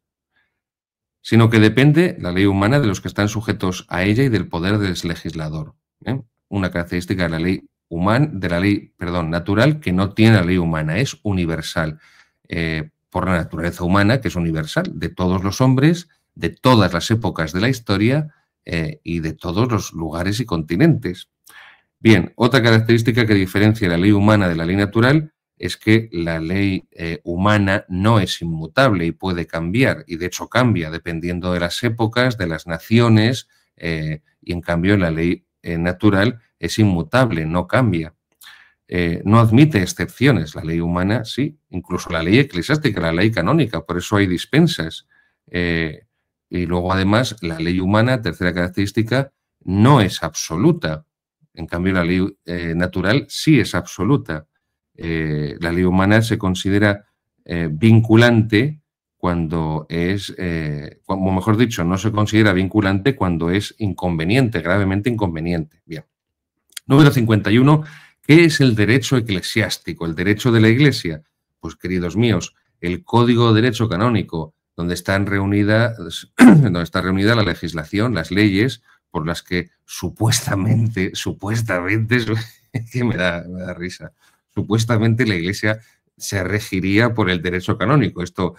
sino que depende la ley humana de los que están sujetos a ella y del poder del legislador. Una característica de la ley natural que no tiene la ley humana, es universal, por la naturaleza humana, que es universal, de todos los hombres, de todas las épocas de la historia y de todos los lugares y continentes. Bien, otra característica que diferencia la ley humana de la ley natural es que la ley humana no es inmutable y puede cambiar, y de hecho cambia dependiendo de las épocas, de las naciones, y en cambio la ley natural es inmutable, no cambia. No admite excepciones, la ley humana sí, incluso la ley eclesiástica, la ley canónica, por eso hay dispensas. Y luego además la ley humana, tercera característica, no es absoluta. En cambio, la ley natural sí es absoluta. La ley humana se considera vinculante cuando es, o mejor dicho, no se considera vinculante cuando es inconveniente, gravemente inconveniente. Bien. Número 51. ¿Qué es el derecho eclesiástico, el derecho de la Iglesia? Pues, queridos míos, el Código de Derecho Canónico, donde está reunida la legislación, las leyes, por las que supuestamente, que me da risa, supuestamente la Iglesia se regiría por el derecho canónico. Esto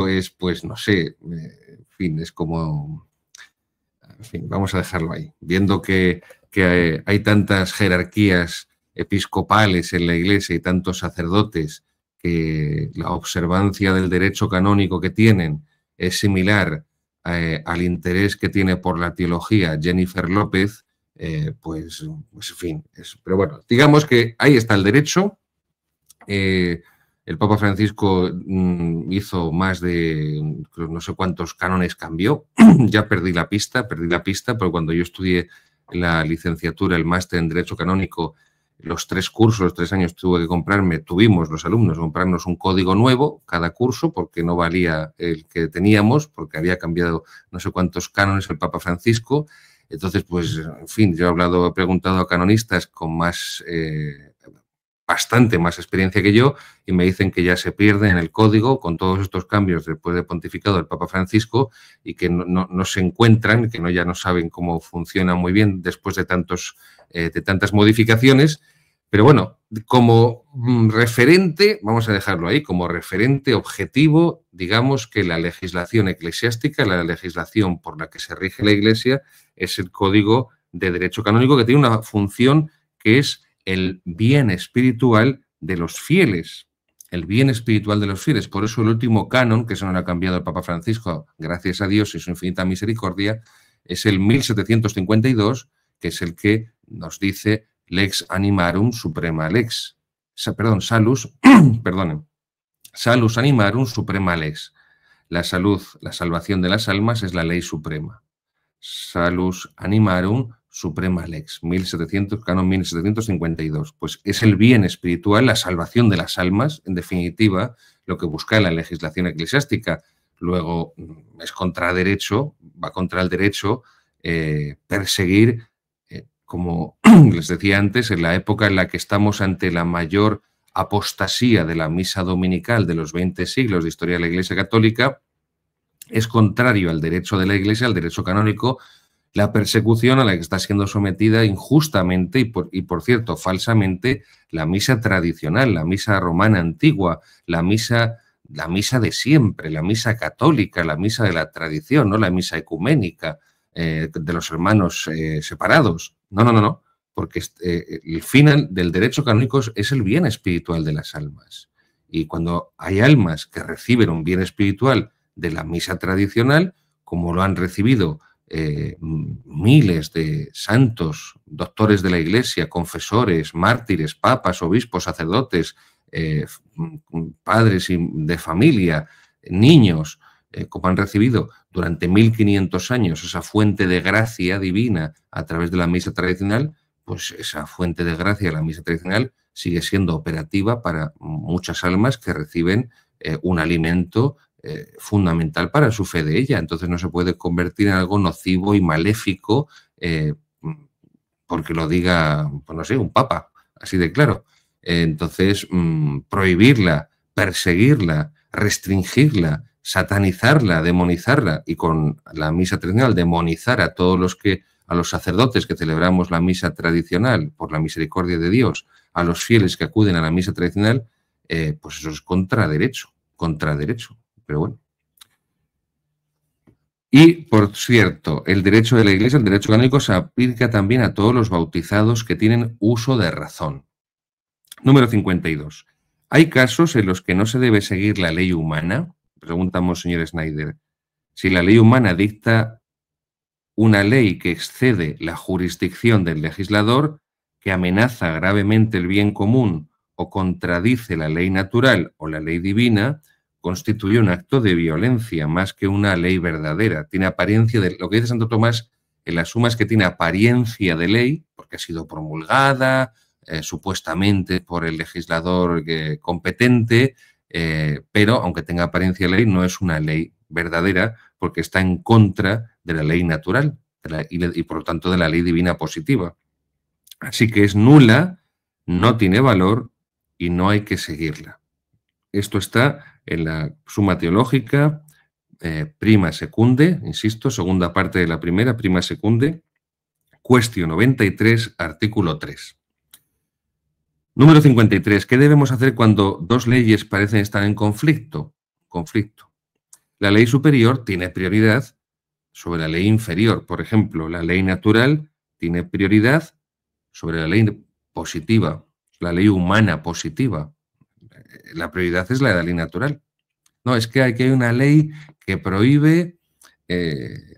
es, pues, no sé, en fin, es como... En fin, vamos a dejarlo ahí. Viendo que hay tantas jerarquías episcopales en la Iglesia y tantos sacerdotes que la observancia del derecho canónico que tienen es similar al interés que tiene por la teología Jennifer López, pues en fin. Pero bueno, digamos que ahí está el derecho. El Papa Francisco hizo más de no sé cuántos cánones cambió. Ya perdí la pista, pero cuando yo estudié la licenciatura, el máster en Derecho Canónico, los 3 cursos, los 3 años tuvimos los alumnos comprarnos un código nuevo cada curso porque no valía el que teníamos, porque había cambiado no sé cuántos cánones el Papa Francisco. Entonces, pues, en fin, yo he preguntado a canonistas con bastante más experiencia que yo y me dicen que ya se pierde en el código con todos estos cambios después del pontificado del Papa Francisco y que no se encuentran, que ya no saben cómo funciona muy bien después de tantas modificaciones. Pero bueno, como referente, vamos a dejarlo ahí, como referente objetivo, digamos que la legislación eclesiástica, la legislación por la que se rige la Iglesia, es el Código de Derecho Canónico, que tiene una función que es el bien espiritual de los fieles. El bien espiritual de los fieles. Por eso el último canon, que se nos ha cambiado el Papa Francisco, gracias a Dios y su infinita misericordia, es el 1752, que es el que nos dice lex animarum suprema lex. Salus animarum suprema lex. La salvación de las almas es la ley suprema. Salus animarum suprema lex, canon 1752. Pues es el bien espiritual, la salvación de las almas, en definitiva, lo que busca la legislación eclesiástica. Luego es va contra el derecho perseguir, como les decía antes, en la época en la que estamos ante la mayor apostasía de la misa dominical de los 20 siglos de historia de la Iglesia Católica, es contrario al derecho de la Iglesia, al derecho canónico, la persecución a la que está siendo sometida injustamente y por cierto, falsamente, la misa tradicional, la misa romana antigua, la misa de siempre, la misa católica, la misa de la tradición, no la misa ecuménica de los hermanos separados. No, porque el final del derecho canónico es el bien espiritual de las almas. Y cuando hay almas que reciben un bien espiritual de la misa tradicional, como lo han recibido miles de santos, doctores de la Iglesia, confesores, mártires, papas, obispos, sacerdotes, padres de familia, niños, como han recibido durante 1500 años esa fuente de gracia divina a través de la misa tradicional, pues esa fuente de gracia de la misa tradicional sigue siendo operativa para muchas almas que reciben un alimento fundamental para su fe de ella. Entonces no se puede convertir en algo nocivo y maléfico porque lo diga, pues no sé, un papa, así de claro. Entonces, prohibirla, perseguirla, restringirla, satanizarla, demonizarla, y con la misa tradicional demonizar a a los sacerdotes que celebramos la misa tradicional por la misericordia de Dios, a los fieles que acuden a la misa tradicional, pues eso es contraderecho, pero bueno. Y, por cierto, el derecho de la Iglesia, el derecho canónico, se aplica también a todos los bautizados que tienen uso de razón. Número 52. ¿Hay casos en los que no se debe seguir la ley humana? Pregunta Monseñor Schneider. Si la ley humana dicta una ley que excede la jurisdicción del legislador, que amenaza gravemente el bien común o contradice la ley natural o la ley divina, constituye un acto de violencia más que una ley verdadera. Tiene apariencia de... Lo que dice Santo Tomás en la Suma es que tiene apariencia de ley, porque ha sido promulgada supuestamente por el legislador competente, pero aunque tenga apariencia de ley, no es una ley verdadera porque está en contra de la ley natural y por lo tanto de la ley divina positiva. Así que es nula, no tiene valor y no hay que seguirla. Esto está en la Suma Teológica, prima secunde, insisto, segunda parte de la primera, prima secunde, cuestión 93, artículo 3. Número 53. ¿Qué debemos hacer cuando dos leyes parecen estar en conflicto? La ley superior tiene prioridad sobre la ley inferior. Por ejemplo, la ley natural tiene prioridad sobre la ley positiva, la ley humana positiva. La prioridad es la de la ley natural. No, es que hay una ley que prohíbe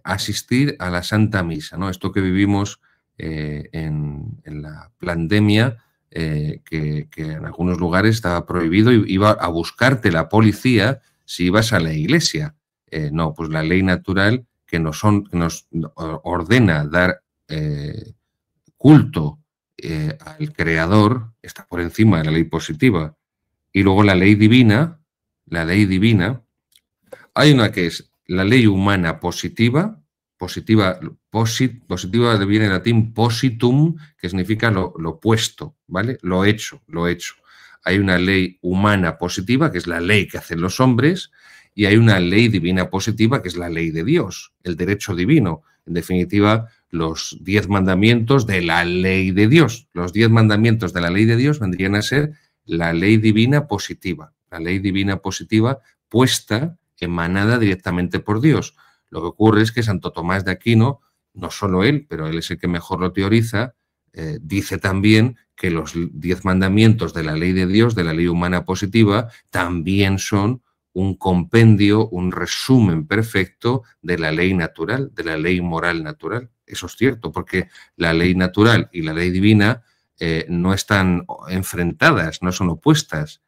asistir a la Santa Misa, ¿no? Esto que vivimos en la pandemia, que en algunos lugares estaba prohibido y iba a buscarte la policía si ibas a la iglesia. No, pues la ley natural que nos ordena dar culto al Creador está por encima de la ley positiva. Y luego la ley divina, hay una que es la ley humana positiva viene en latín positum, que significa lo opuesto, ¿vale? Lo hecho. Hay una ley humana positiva, que es la ley que hacen los hombres, y hay una ley divina positiva, que es la ley de Dios, el derecho divino. En definitiva, los 10 mandamientos de la ley de Dios. Los 10 mandamientos de la ley de Dios vendrían a ser la ley divina positiva. La ley divina positiva puesta, emanada directamente por Dios. Lo que ocurre es que Santo Tomás de Aquino, no solo él, pero él es el que mejor lo teoriza, dice también que los 10 mandamientos de la ley de Dios, de la ley humana positiva, también son un compendio, un resumen perfecto de la ley natural, de la ley moral natural. Eso es cierto, porque la ley natural y la ley divina no están enfrentadas, no son opuestas,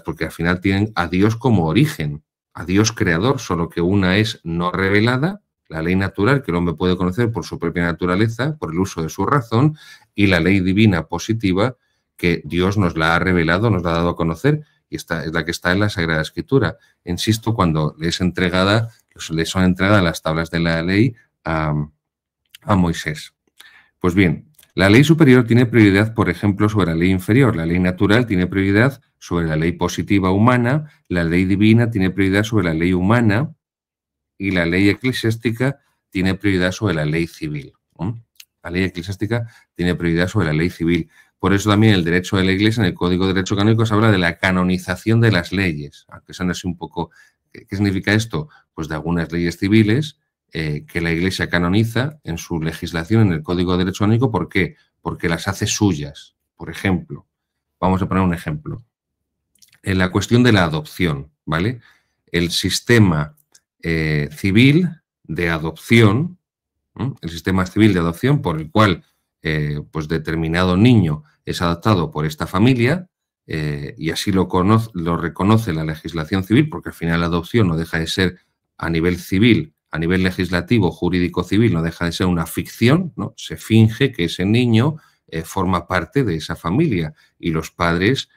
porque al final tienen a Dios como origen, a Dios creador, solo que una es no revelada, la ley natural que el hombre puede conocer por su propia naturaleza, por el uso de su razón, y la ley divina positiva que Dios nos la ha revelado, nos la ha dado a conocer, y esta es la que está en la Sagrada Escritura. Insisto, cuando le son entregadas las tablas de la ley a Moisés. Pues bien, la ley superior tiene prioridad, por ejemplo, sobre la ley inferior. La ley natural tiene prioridad sobre la ley positiva humana, la ley divina tiene prioridad sobre la ley humana y la ley eclesiástica tiene prioridad sobre la ley civil. La ley eclesiástica tiene prioridad sobre la ley civil. Por eso también el derecho de la Iglesia, en el Código de Derecho Canónico, se habla de la canonización de las leyes. Aunque eso no es un poco... ¿Qué significa esto? Pues de algunas leyes civiles que la Iglesia canoniza en su legislación, en el Código de Derecho Canónico. ¿Por qué? Porque las hace suyas. Por ejemplo, vamos a poner un ejemplo. En la cuestión de la adopción, ¿vale? El sistema civil de adopción, el sistema civil de adopción por el cual pues determinado niño es adoptado por esta familia y así lo reconoce la legislación civil, porque al final la adopción no deja de ser a nivel civil, a nivel legislativo, jurídico civil, no deja de ser una ficción, ¿no? Se finge que ese niño forma parte de esa familia y los padres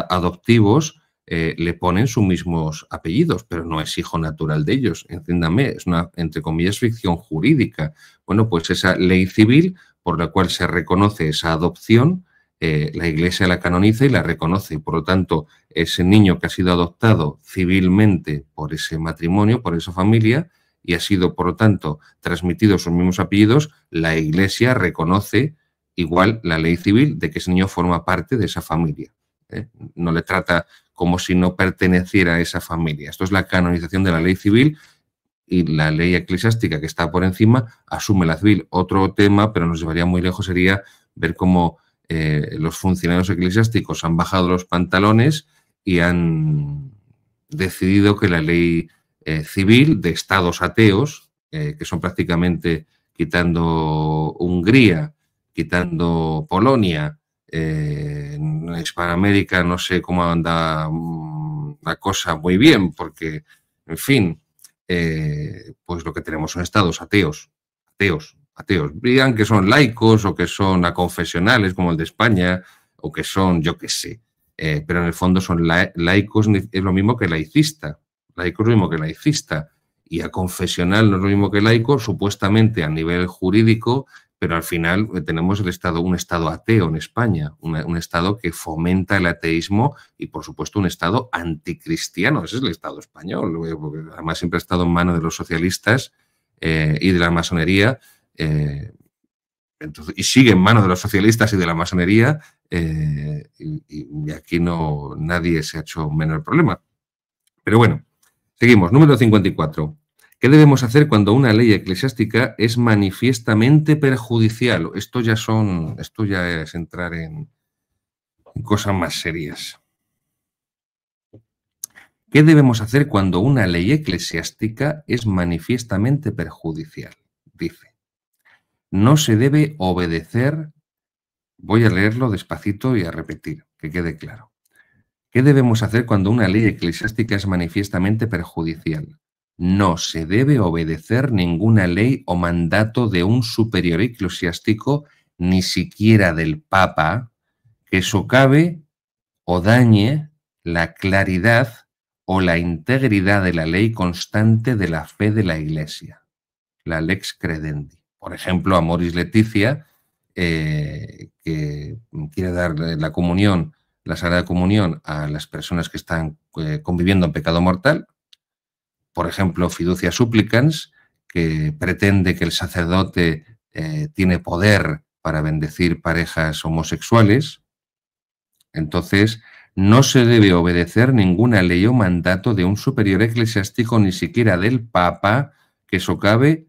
adoptivos le ponen sus mismos apellidos, pero no es hijo natural de ellos. Entiéndame, es una, entre comillas, ficción jurídica. Bueno, pues esa ley civil por la cual se reconoce esa adopción, la Iglesia la canoniza y la reconoce. Y por lo tanto, ese niño que ha sido adoptado civilmente por ese matrimonio, por esa familia, y ha sido, por lo tanto, transmitido sus mismos apellidos, la Iglesia reconoce igual la ley civil de que ese niño forma parte de esa familia. No le trata como si no perteneciera a esa familia. Esto es la canonización de la ley civil y la ley eclesiástica que está por encima asume la civil. Otro tema, pero nos llevaría muy lejos, sería ver cómo los funcionarios eclesiásticos han bajado los pantalones y han decidido que la ley civil de estados ateos, que son prácticamente, quitando Hungría, quitando Polonia, en Hispanoamérica no sé cómo anda la cosa muy bien, porque, en fin, pues lo que tenemos son estados ateos. Digan que son laicos o que son aconfesionales, como el de España, o que son, yo qué sé, pero en el fondo son laicos, es lo mismo que laicista. Laico es lo mismo que laicista. Y aconfesional no es lo mismo que laico, supuestamente a nivel jurídico, pero al final tenemos un estado ateo en España, un estado que fomenta el ateísmo y, por supuesto, un estado anticristiano. Ese es el estado español, porque además siempre ha estado en manos de los socialistas y de la masonería, entonces, y sigue en manos de los socialistas y de la masonería, y aquí nadie se ha hecho menos el problema. Pero bueno, seguimos. Número 54. ¿Qué debemos hacer cuando una ley eclesiástica es manifiestamente perjudicial? Esto ya es entrar en cosas más serias. ¿Qué debemos hacer cuando una ley eclesiástica es manifiestamente perjudicial? Dice, no se debe obedecer, voy a leerlo despacito y a repetir, que quede claro. ¿Qué debemos hacer cuando una ley eclesiástica es manifiestamente perjudicial? No se debe obedecer ninguna ley o mandato de un superior eclesiástico, ni siquiera del Papa, que socave o dañe la claridad o la integridad de la ley constante de la fe de la Iglesia, la lex credendi. Por ejemplo, Amoris Laetitia, que quiere dar la comunión, la Sagrada Comunión a las personas que están conviviendo en pecado mortal. Por ejemplo, Fiducia Supplicans, que pretende que el sacerdote tiene poder para bendecir parejas homosexuales. Entonces, no se debe obedecer ninguna ley o mandato de un superior eclesiástico, ni siquiera del Papa, que socave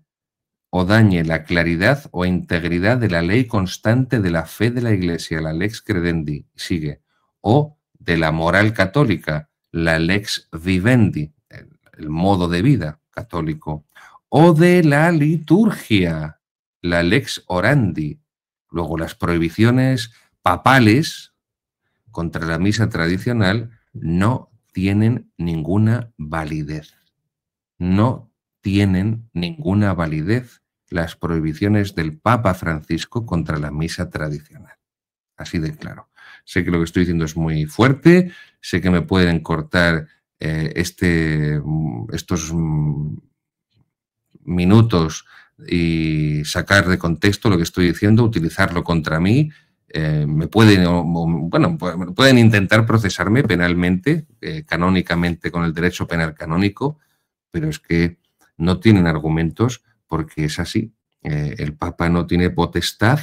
o dañe la claridad o integridad de la ley constante de la fe de la Iglesia, la lex credendi, sigue, o de la moral católica, la lex vivendi, el modo de vida católico, o de la liturgia, la lex orandi. Luego, las prohibiciones papales contra la misa tradicional no tienen ninguna validez. No tienen ninguna validez las prohibiciones del Papa Francisco contra la misa tradicional. Así de claro. Sé que lo que estoy diciendo es muy fuerte, sé que me pueden cortar estos minutos y sacar de contexto lo que estoy diciendo, utilizarlo contra mí. Pueden intentar procesarme penalmente, canónicamente con el derecho penal canónico, pero es que no tienen argumentos porque es así. El Papa no tiene potestad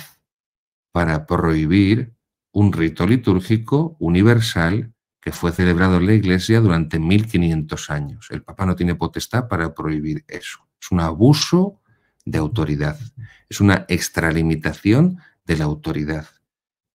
para prohibir un rito litúrgico universal que fue celebrado en la Iglesia durante 1500 años. El Papa no tiene potestad para prohibir eso. Es un abuso de autoridad, es una extralimitación de la autoridad.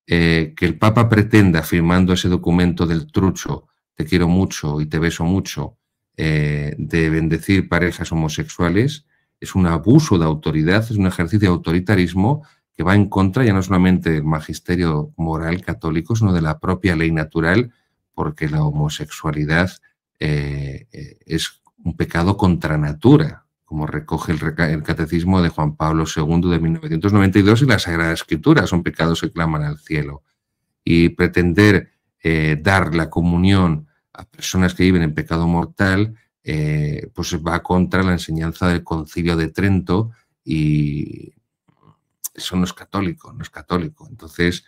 Que el Papa pretenda, firmando ese documento del trucho, te quiero mucho y te beso mucho, de bendecir parejas homosexuales, es un abuso de autoridad, es un ejercicio de autoritarismo que va en contra ya no solamente del magisterio moral católico, sino de la propia ley natural, porque la homosexualidad es un pecado contra natura, como recoge el Catecismo de Juan Pablo II de 1992, y la Sagrada Escritura, son pecados que claman al cielo. Y pretender dar la comunión a personas que viven en pecado mortal, pues va contra la enseñanza del Concilio de Trento, y eso no es católico, no es católico. Entonces,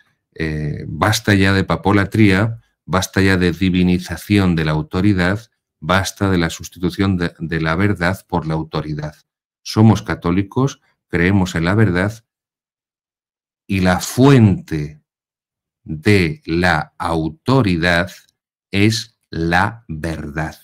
basta ya de papolatría, basta ya de divinización de la autoridad, basta de la sustitución de la verdad por la autoridad. Somos católicos, creemos en la verdad, y la fuente de la autoridad es la verdad.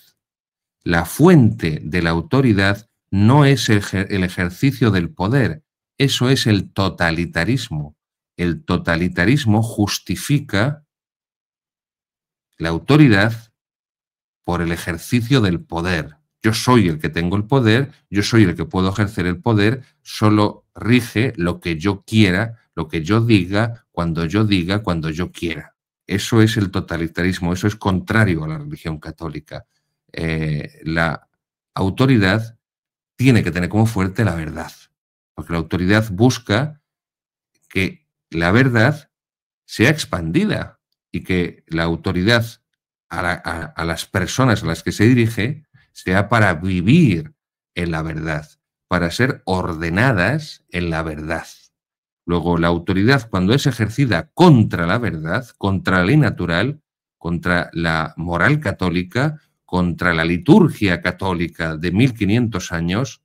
La fuente de la autoridad no es el ejercicio del poder, eso es el totalitarismo. El totalitarismo justifica la autoridad por el ejercicio del poder. Yo soy el que tengo el poder, yo soy el que puedo ejercer el poder, solo rige lo que yo quiera, lo que yo diga, cuando yo quiera. Eso es el totalitarismo, eso es contrario a la religión católica. La autoridad tiene que tener como fuerte la verdad, porque la autoridad busca que la verdad sea expandida y que la autoridad a las personas a las que se dirige sea para vivir en la verdad, para ser ordenadas en la verdad. Luego, la autoridad, cuando es ejercida contra la verdad, contra la ley natural, contra la moral católica, contra la liturgia católica de 1500 años,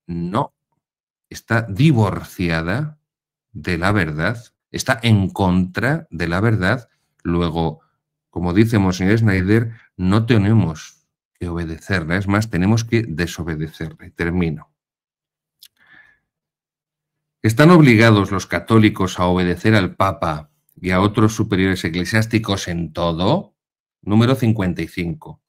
no, está divorciada de la verdad, está en contra de la verdad. Luego, como dice Monseñor Schneider, no tenemos que obedecerla, es más, tenemos que desobedecerla. Termino. ¿Están obligados los católicos a obedecer al Papa y a otros superiores eclesiásticos en todo? Número 55.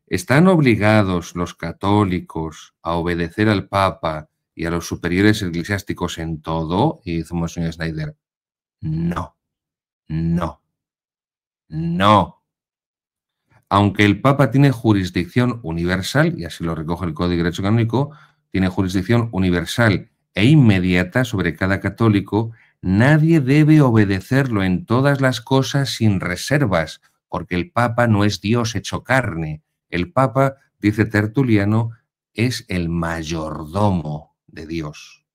¿Están obligados los católicos a obedecer al Papa y a los superiores eclesiásticos en todo? Y dice Monseñor Schneider, no, no, no. Aunque el Papa tiene jurisdicción universal, y así lo recoge el Código de Derecho Canónico, tiene jurisdicción universal e inmediata sobre cada católico, nadie debe obedecerlo en todas las cosas sin reservas, porque el Papa no es Dios hecho carne. El Papa, dice Tertuliano, es el mayordomo de Dios.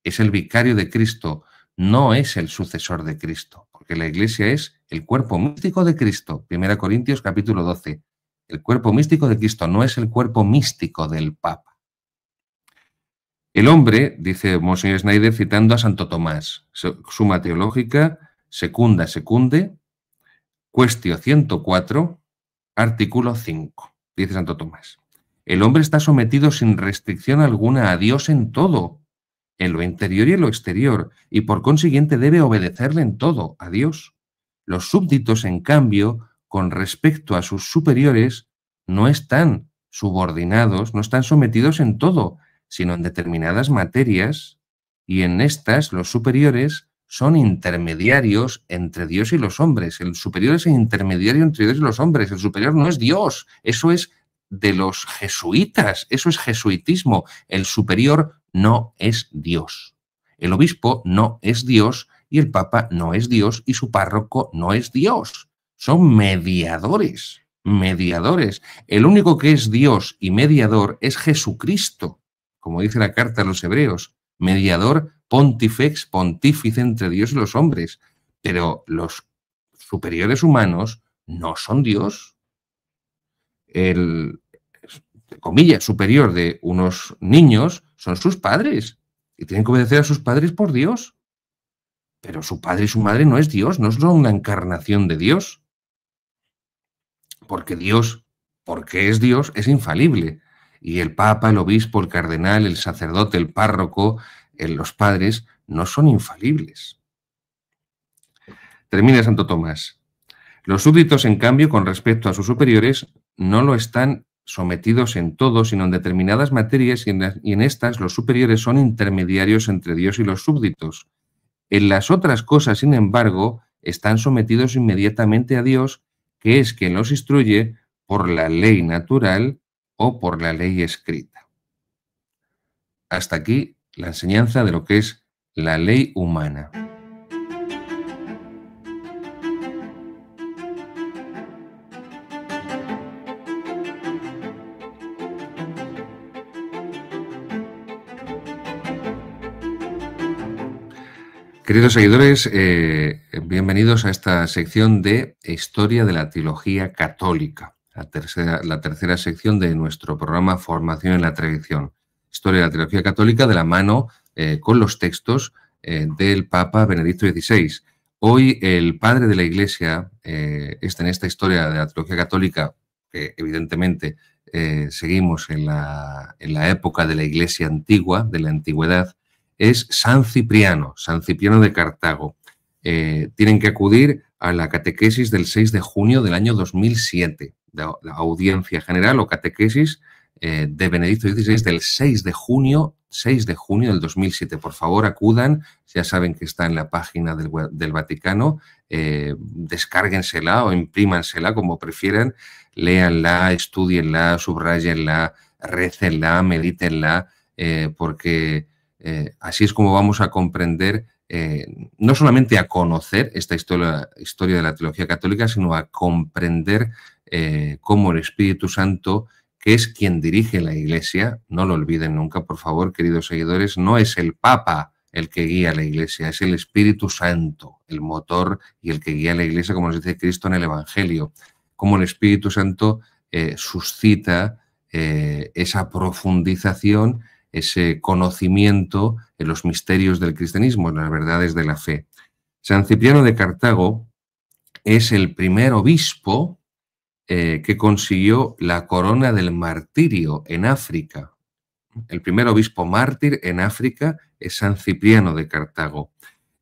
Es el vicario de Cristo, no es el sucesor de Cristo, porque la Iglesia es el cuerpo místico de Cristo. 1 Corintios capítulo 12. El cuerpo místico de Cristo no es el cuerpo místico del Papa. El hombre, dice Monseñor Schneider citando a Santo Tomás, Suma Teológica, Secunda Secunde, Cuestio 104, artículo 5. Dice Santo Tomás, el hombre está sometido sin restricción alguna a Dios en todo, en lo interior y en lo exterior, y por consiguiente debe obedecerle en todo a Dios. Los súbditos, en cambio, con respecto a sus superiores, no están subordinados, no están sometidos en todo, sino en determinadas materias, y en estas los superiores son intermediarios entre Dios y los hombres. El superior es el intermediario entre Dios y los hombres. El superior no es Dios. Eso es de los jesuitas. Eso es jesuitismo. El superior no es Dios. El obispo no es Dios y el papa no es Dios y su párroco no es Dios. Son mediadores. Mediadores. El único que es Dios y mediador es Jesucristo, como dice la carta a los hebreos, mediador pontifex, pontífice entre Dios y los hombres. Pero los superiores humanos no son Dios. El, entre comillas, superior de unos niños son sus padres y tienen que obedecer a sus padres por Dios. Pero su padre y su madre no es Dios, no son la encarnación de Dios. Porque Dios, porque es Dios, es infalible. Y el papa, el obispo, el cardenal, el sacerdote, el párroco, los padres, no son infalibles. Termina Santo Tomás. Los súbditos, en cambio, con respecto a sus superiores, no lo están sometidos en todo, sino en determinadas materias, y en estas los superiores son intermediarios entre Dios y los súbditos. En las otras cosas, sin embargo, están sometidos inmediatamente a Dios, que es quien los instruye por la ley natural o por la ley escrita. hasta aquí la enseñanza de lo que es la ley humana. Queridos seguidores, bienvenidos a esta sección de Historia de la Teología Católica, la tercera sección de nuestro programa Formación en la Tradición. Historia de la Teología Católica de la mano con los textos del Papa Benedicto XVI. Hoy el padre de la Iglesia, en esta historia de la Teología Católica, que evidentemente seguimos en la época de la Iglesia antigua, de la antigüedad, es San Cipriano de Cartago. Tienen que acudir a la catequesis del 6 de junio del año 2007, la audiencia general o catequesis de Benedicto XVI del 6 de junio del 2007. Por favor, acudan, ya saben que está en la página del Vaticano, descárguensela o imprímansela como prefieran, léanla, estudienla, subrayenla, récenla, medítenla, porque así es como vamos a comprender, no solamente a conocer esta historia de la teología católica, sino a comprender cómo el Espíritu Santo, que es quien dirige la Iglesia, no lo olviden nunca, por favor, queridos seguidores, no es el Papa el que guía la Iglesia, es el Espíritu Santo, el motor y el que guía la Iglesia, como nos dice Cristo en el Evangelio, cómo el Espíritu Santo suscita esa profundización, ese conocimiento en los misterios del cristianismo, en las verdades de la fe. San Cipriano de Cartago es el primer obispo que consiguió la corona del martirio en África. El primer obispo mártir en África es San Cipriano de Cartago.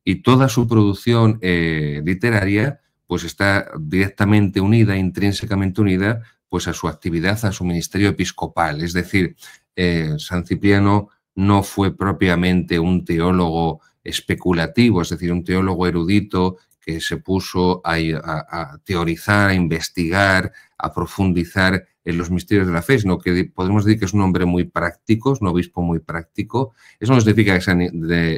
Y toda su producción literaria pues está directamente unida, intrínsecamente unida, pues a su actividad, a su ministerio episcopal. Es decir, San Cipriano no fue propiamente un teólogo especulativo, es decir, un teólogo erudito que se puso a teorizar, a investigar, a profundizar en los misterios de la fe, sino que podemos decir que es un hombre muy práctico, es un obispo muy práctico. Eso no significa que sea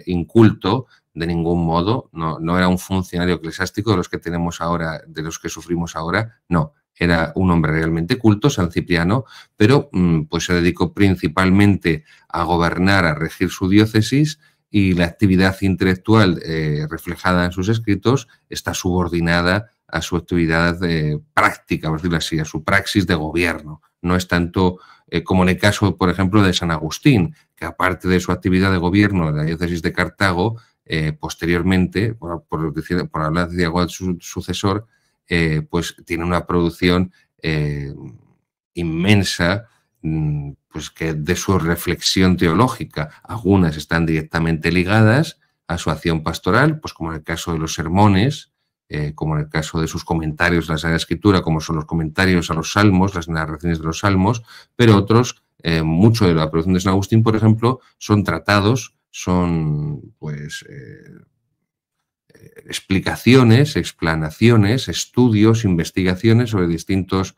inculto de ningún modo, no era un funcionario eclesiástico de los que tenemos ahora, de los que sufrimos ahora, no. Era un hombre realmente culto, San Cipriano, pero pues se dedicó principalmente a gobernar, a regir su diócesis, y la actividad intelectual reflejada en sus escritos está subordinada a su actividad práctica, por decirlo así, a su praxis de gobierno. No es tanto como en el caso, por ejemplo, de San Agustín, que aparte de su actividad de gobierno en la diócesis de Cartago, posteriormente, por hablar de Diago, su sucesor, pues tiene una producción inmensa, pues que de su reflexión teológica. Algunas están directamente ligadas a su acción pastoral, pues como en el caso de los sermones, como en el caso de sus comentarios a la Sagrada Escritura, como son los comentarios a los salmos, las narraciones de los salmos, pero otros, mucho de la producción de San Agustín, por ejemplo, son tratados, son pues explicaciones, explanaciones, estudios, investigaciones sobre distintos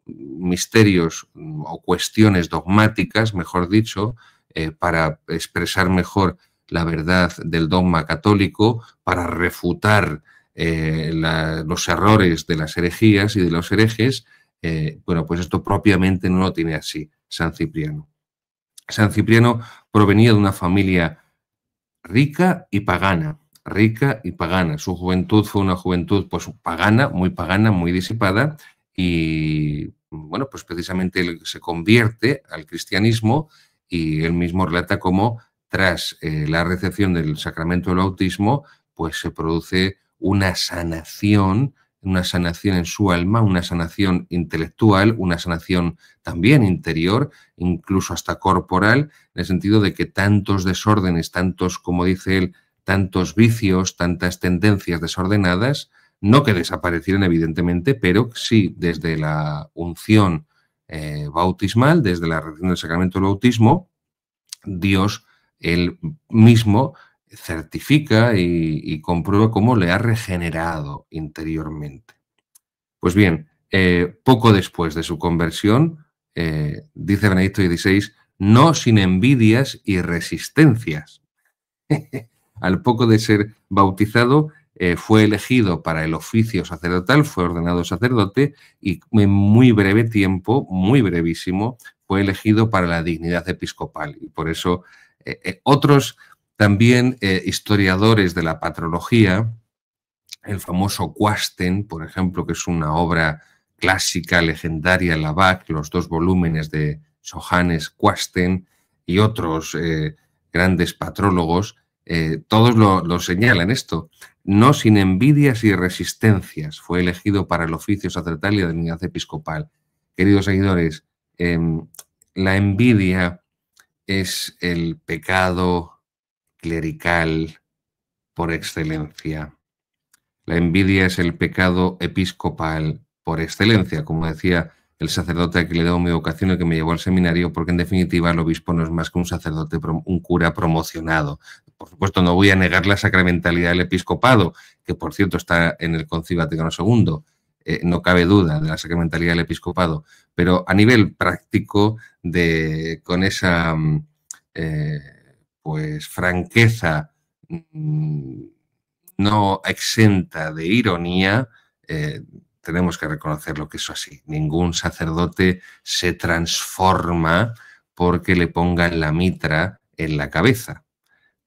misterios o cuestiones dogmáticas, mejor dicho, para expresar mejor la verdad del dogma católico, para refutar los errores de las herejías y de los herejes. Bueno, pues esto propiamente no lo tiene así San Cipriano. San Cipriano provenía de una familia rica y pagana. Su juventud fue una juventud pues pagana, muy disipada, y bueno, pues precisamente él se convierte al cristianismo, y él mismo relata cómo tras la recepción del sacramento del bautismo pues se produce una sanación en su alma, una sanación intelectual, una sanación también interior, incluso hasta corporal, en el sentido de que tantos desórdenes, como dice él, tantos vicios, tantas tendencias desordenadas, no que desaparecieran evidentemente, pero sí desde la unción bautismal, desde la recepción del sacramento del bautismo, Dios él mismo certifica y comprueba cómo le ha regenerado interiormente. Pues bien, poco después de su conversión, dice Benedicto XVI, no sin envidias y resistencias. Al poco de ser bautizado, fue elegido para el oficio sacerdotal, fue ordenado sacerdote y en muy breve tiempo, muy brevísimo, fue elegido para la dignidad episcopal. Y por eso otros también historiadores de la patrología, el famoso Quasten, por ejemplo, que es una obra clásica, legendaria, la Bach, los 2 volúmenes de Johannes Quasten y otros grandes patrólogos, todos lo señalan esto. No sin envidias y resistencias fue elegido para el oficio sacerdotal y la dignidad episcopal. Queridos seguidores, la envidia es el pecado clerical por excelencia. La envidia es el pecado episcopal por excelencia, como decía el sacerdote a que le dio mi vocación y que me llevó al seminario, porque en definitiva el obispo no es más que un sacerdote, un cura promocionado. Por supuesto, no voy a negar la sacramentalidad del episcopado, que por cierto está en el Concilio Vaticano II. No cabe duda de la sacramentalidad del episcopado, pero a nivel práctico, con esa pues franqueza no exenta de ironía, tenemos que reconocer lo que es así. Ningún sacerdote se transforma porque le pongan la mitra en la cabeza.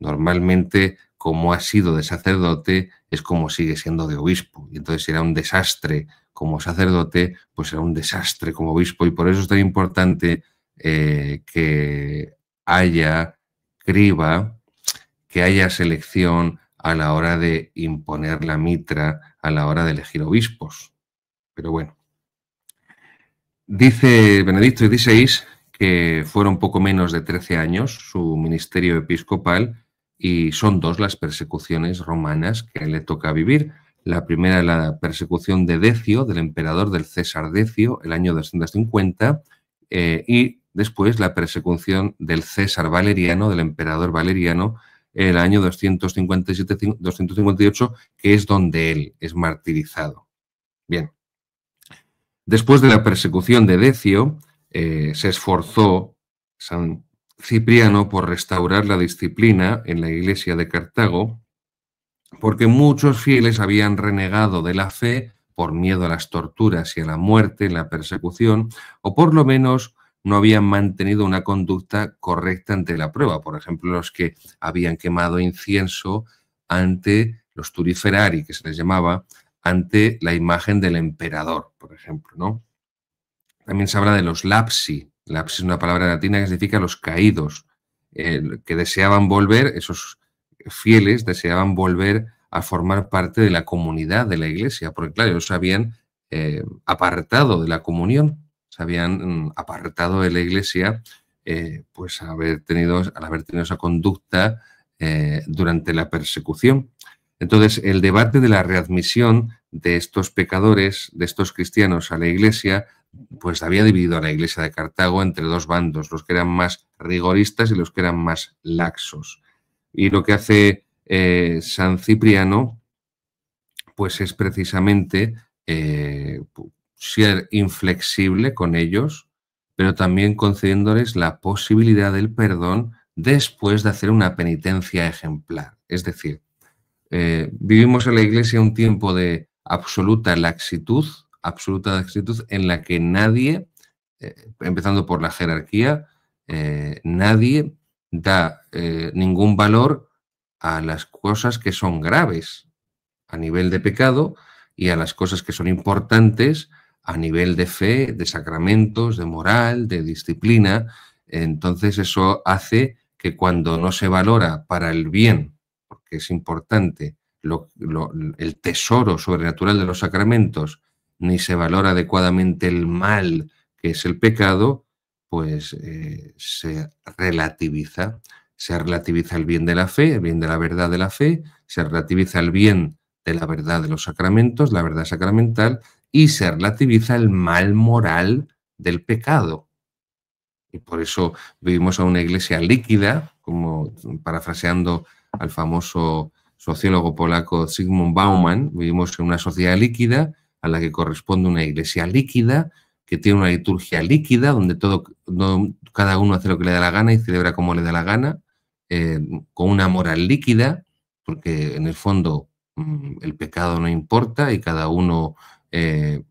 Normalmente, como ha sido de sacerdote, es como sigue siendo de obispo. Y entonces será un desastre como sacerdote, pues será un desastre como obispo. Y por eso es tan importante que haya criba, que haya selección a la hora de imponer la mitra, a la hora de elegir obispos. Pero bueno. Dice Benedicto XVI que fueron poco menos de 13 años su ministerio episcopal y son 2 las persecuciones romanas que a él le toca vivir. La primera, la persecución de Decio, del emperador del César Decio, el año 250, y después la persecución del César Valeriano, del emperador Valeriano, el año 257-258, que es donde él es martirizado. Bien. Después de la persecución de Decio, se esforzó San Cipriano por restaurar la disciplina en la iglesia de Cartago, porque muchos fieles habían renegado de la fe por miedo a las torturas y a la muerte en la persecución, o por lo menos no habían mantenido una conducta correcta ante la prueba. Por ejemplo, los que habían quemado incienso ante los turiferari, que se les llamaba, ante la imagen del emperador, por ejemplo, ¿no? También se habla de los lapsi. Lapsi es una palabra latina que significa los caídos, que deseaban volver, esos fieles deseaban volver a formar parte de la comunidad de la iglesia, porque claro, ellos se habían apartado de la comunión, se habían apartado de la iglesia, pues al haber tenido esa conducta durante la persecución. Entonces, el debate de la readmisión de estos pecadores, de estos cristianos a la iglesia, pues había dividido a la iglesia de Cartago entre 2 bandos, los que eran más rigoristas y los que eran más laxos. Y lo que hace San Cipriano, pues es precisamente ser inflexible con ellos, pero también concediéndoles la posibilidad del perdón después de hacer una penitencia ejemplar. Es decir, vivimos en la iglesia un tiempo de absoluta laxitud en la que nadie, empezando por la jerarquía, nadie da ningún valor a las cosas que son graves a nivel de pecado y a las cosas que son importantes a nivel de fe, de sacramentos, de moral, de disciplina. Entonces eso hace que cuando no se valora para el bien, porque es importante, el tesoro sobrenatural de los sacramentos, ni se valora adecuadamente el mal, que es el pecado, pues se relativiza el bien de la fe, el bien de la verdad de la fe, se relativiza el bien de la verdad de los sacramentos, la verdad sacramental, y se relativiza el mal moral del pecado. Y por eso vivimos a una iglesia líquida, como parafraseando al famoso sociólogo polaco Zygmunt Bauman, vivimos en una sociedad líquida a la que corresponde una iglesia líquida que tiene una liturgia líquida, donde cada uno hace lo que le da la gana y celebra como le da la gana, con una moral líquida, porque en el fondo el pecado no importa y cada uno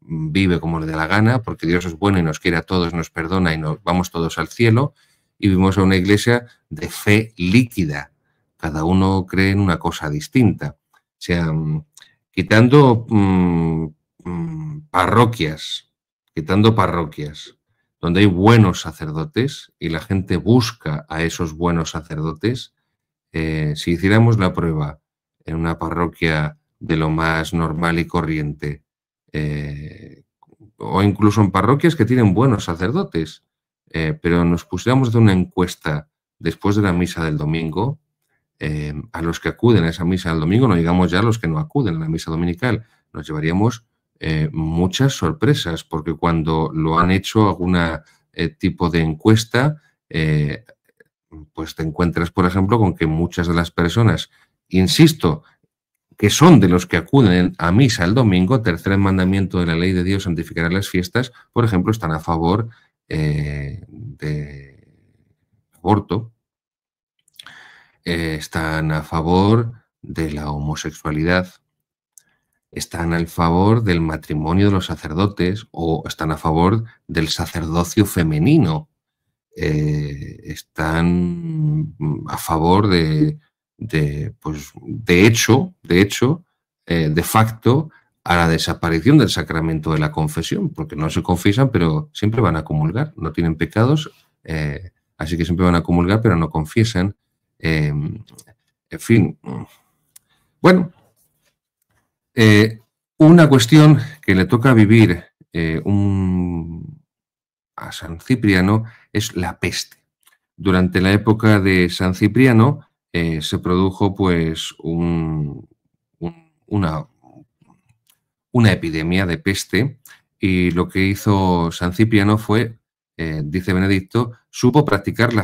vive como le da la gana, porque Dios es bueno y nos quiere a todos, nos perdona y nos vamos todos al cielo, y vivimos en una iglesia de fe líquida. Cada uno cree en una cosa distinta. O sea, quitando parroquias, donde hay buenos sacerdotes y la gente busca a esos buenos sacerdotes, si hiciéramos la prueba en una parroquia de lo más normal y corriente, o incluso en parroquias que tienen buenos sacerdotes, pero nos pusiéramos a hacer una encuesta después de la misa del domingo, a los que acuden a esa misa del domingo, no digamos ya a los que no acuden a la misa dominical, nos llevaríamos muchas sorpresas, porque cuando lo han hecho algún tipo de encuesta, pues te encuentras, por ejemplo, con que muchas de las personas, insisto, que son de los que acuden a misa el domingo, tercer mandamiento de la ley de Dios, santificará las fiestas, por ejemplo, están a favor de aborto, están a favor de la homosexualidad, están a favor del matrimonio de los sacerdotes o están a favor del sacerdocio femenino. Están a favor pues, de hecho, de facto, a la desaparición del sacramento de la confesión, porque no se confiesan, pero siempre van a comulgar, no tienen pecados, así que siempre van a comulgar, pero no confiesan. En fin, bueno, una cuestión que le toca vivir a San Cipriano es la peste. Durante la época de San Cipriano se produjo pues una epidemia de peste, y lo que hizo San Cipriano fue, dice Benedicto, supo practicar la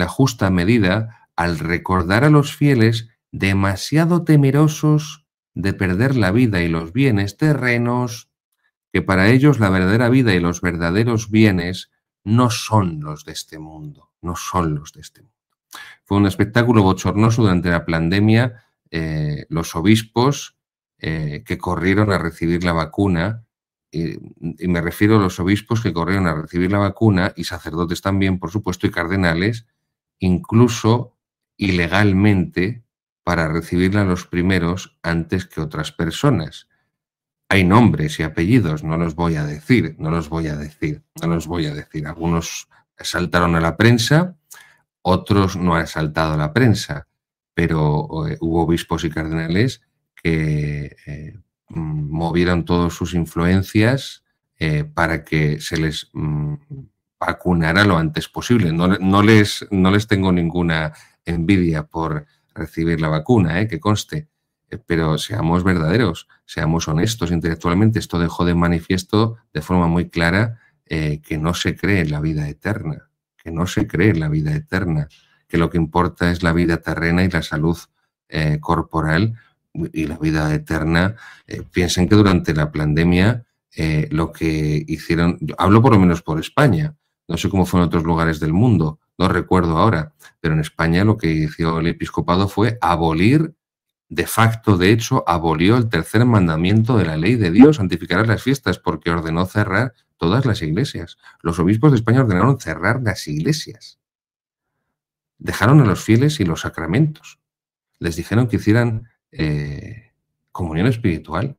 justa medida al recordar a los fieles demasiado temerosos de perder la vida y los bienes terrenos, que para ellos la verdadera vida y los verdaderos bienes no son los de este mundo, no son los de este mundo. Fue un espectáculo bochornoso durante la pandemia. Los obispos que corrieron a recibir la vacuna, y me refiero a los obispos que corrieron a recibir la vacuna, y sacerdotes también, por supuesto, y cardenales, incluso ilegalmente, para recibirla los primeros antes que otras personas. Hay nombres y apellidos, no los voy a decir. Algunos saltaron a la prensa, otros no han saltado a la prensa, pero hubo obispos y cardenales que movieron todas sus influencias para que se les vacunara lo antes posible. No les tengo ninguna envidia por recibir la vacuna, que conste, pero seamos verdaderos, seamos honestos intelectualmente. Esto dejó de manifiesto de forma muy clara que no se cree en la vida eterna, que lo que importa es la vida terrena y la salud corporal, y la vida eterna. Piensen que durante la pandemia lo que hicieron, yo hablo por lo menos por España, no sé cómo fue en otros lugares del mundo, no recuerdo ahora, pero en España lo que hizo el episcopado fue abolir, de facto, de hecho, abolió el tercer mandamiento de la ley de Dios, santificarás las fiestas, porque ordenó cerrar todas las iglesias. Los obispos de España ordenaron cerrar las iglesias. Dejaron a los fieles y los sacramentos. Les dijeron que hicieran comunión espiritual.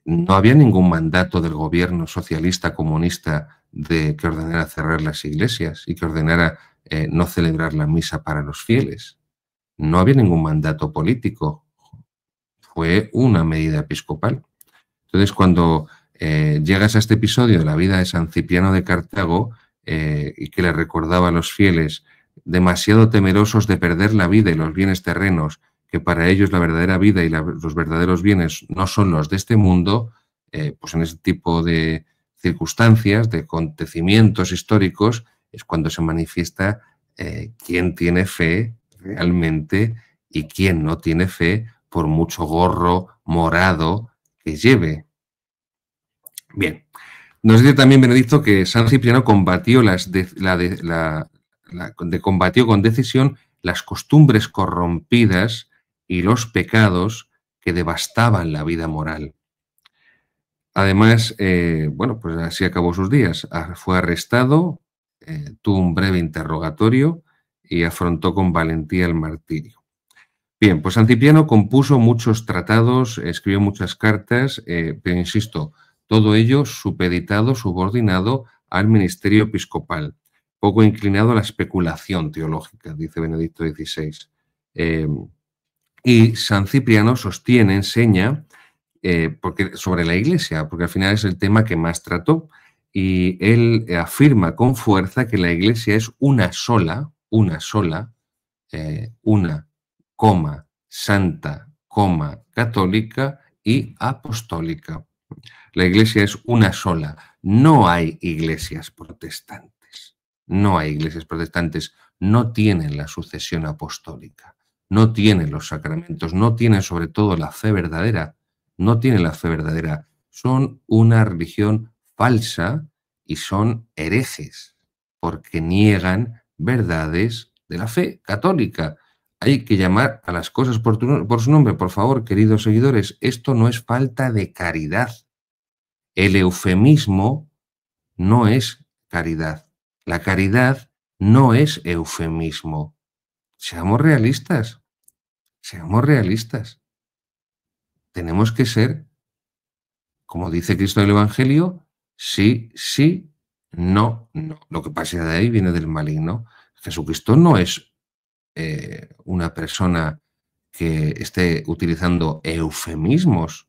No había ningún mandato del gobierno socialista comunista de que ordenara cerrar las iglesias y que ordenara no celebrar la misa para los fieles. No había ningún mandato político. Fue una medida episcopal. Entonces, cuando llegas a este episodio de la vida de San Cipriano de Cartago, y que le recordaba a los fieles demasiado temerosos de perder la vida y los bienes terrenos, que para ellos la verdadera vida y los verdaderos bienes no son los de este mundo, pues en ese tipo de circunstancias, de acontecimientos históricos, es cuando se manifiesta quién tiene fe realmente y quién no tiene fe, por mucho gorro morado que lleve. Bien, Nos dice también Benedicto que San Cipriano combatió, combatió con decisión las costumbres corrompidas y los pecados que devastaban la vida moral. Además, bueno, pues así acabó sus días. Fue arrestado, tuvo un breve interrogatorio y afrontó con valentía el martirio. Bien, pues San Cipriano compuso muchos tratados, escribió muchas cartas, pero insisto, todo ello supeditado, subordinado al ministerio episcopal, poco inclinado a la especulación teológica, dice Benedicto XVI. Y San Cipriano sostiene, enseña, porque, sobre la Iglesia, porque al final es el tema que más trató, y él afirma con fuerza que la Iglesia es una sola, una, santa, católica y apostólica. La Iglesia es una sola. No hay iglesias protestantes. No hay iglesias protestantes. No tienen la sucesión apostólica. No tienen los sacramentos. No tienen sobre todo la fe verdadera. No tienen la fe verdadera. Son una religión falsa y son herejes porque niegan verdades de la fe católica. Hay que llamar a las cosas por su nombre, por favor, queridos seguidores. Esto no es falta de caridad. El eufemismo no es caridad. La caridad no es eufemismo. Seamos realistas. Seamos realistas. Tenemos que ser, como dice Cristo en el Evangelio, sí, sí, no, no. Lo que pasa de ahí viene del maligno. Jesucristo no es una persona que esté utilizando eufemismos.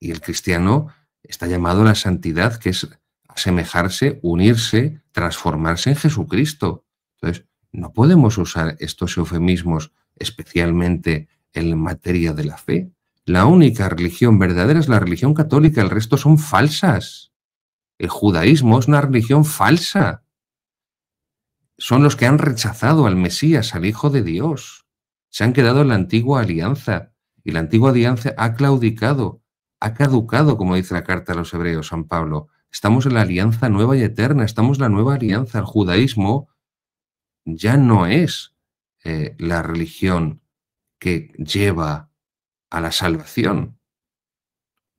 Y el cristiano está llamado a la santidad, que es asemejarse, unirse, transformarse en Jesucristo. Entonces, no podemos usar estos eufemismos, especialmente en materia de la fe. La única religión verdadera es la religión católica, el resto son falsas. El judaísmo es una religión falsa. Son los que han rechazado al Mesías, al Hijo de Dios. Se han quedado en la antigua alianza y la antigua alianza ha claudicado. Ha caducado, como dice la carta a los hebreos, San Pablo. Estamos en la alianza nueva y eterna, estamos en la nueva alianza. El judaísmo ya no es la religión que lleva a la salvación,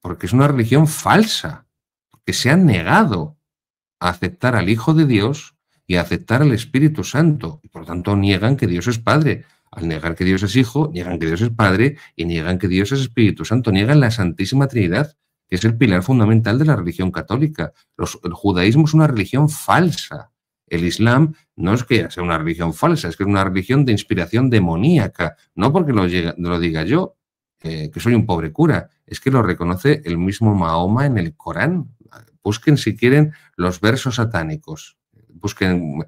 porque es una religión falsa, porque se han negado a aceptar al Hijo de Dios y a aceptar al Espíritu Santo, y por lo tanto niegan que Dios es Padre. Al negar que Dios es Hijo, niegan que Dios es Padre y niegan que Dios es Espíritu Santo, niegan la Santísima Trinidad, que es el pilar fundamental de la religión católica. El judaísmo es una religión falsa. El Islam no es que sea una religión falsa, es que es una religión de inspiración demoníaca, no porque lo diga yo, que soy un pobre cura, es que lo reconoce el mismo Mahoma en el Corán. Busquen, si quieren, los versos satánicos. Busquen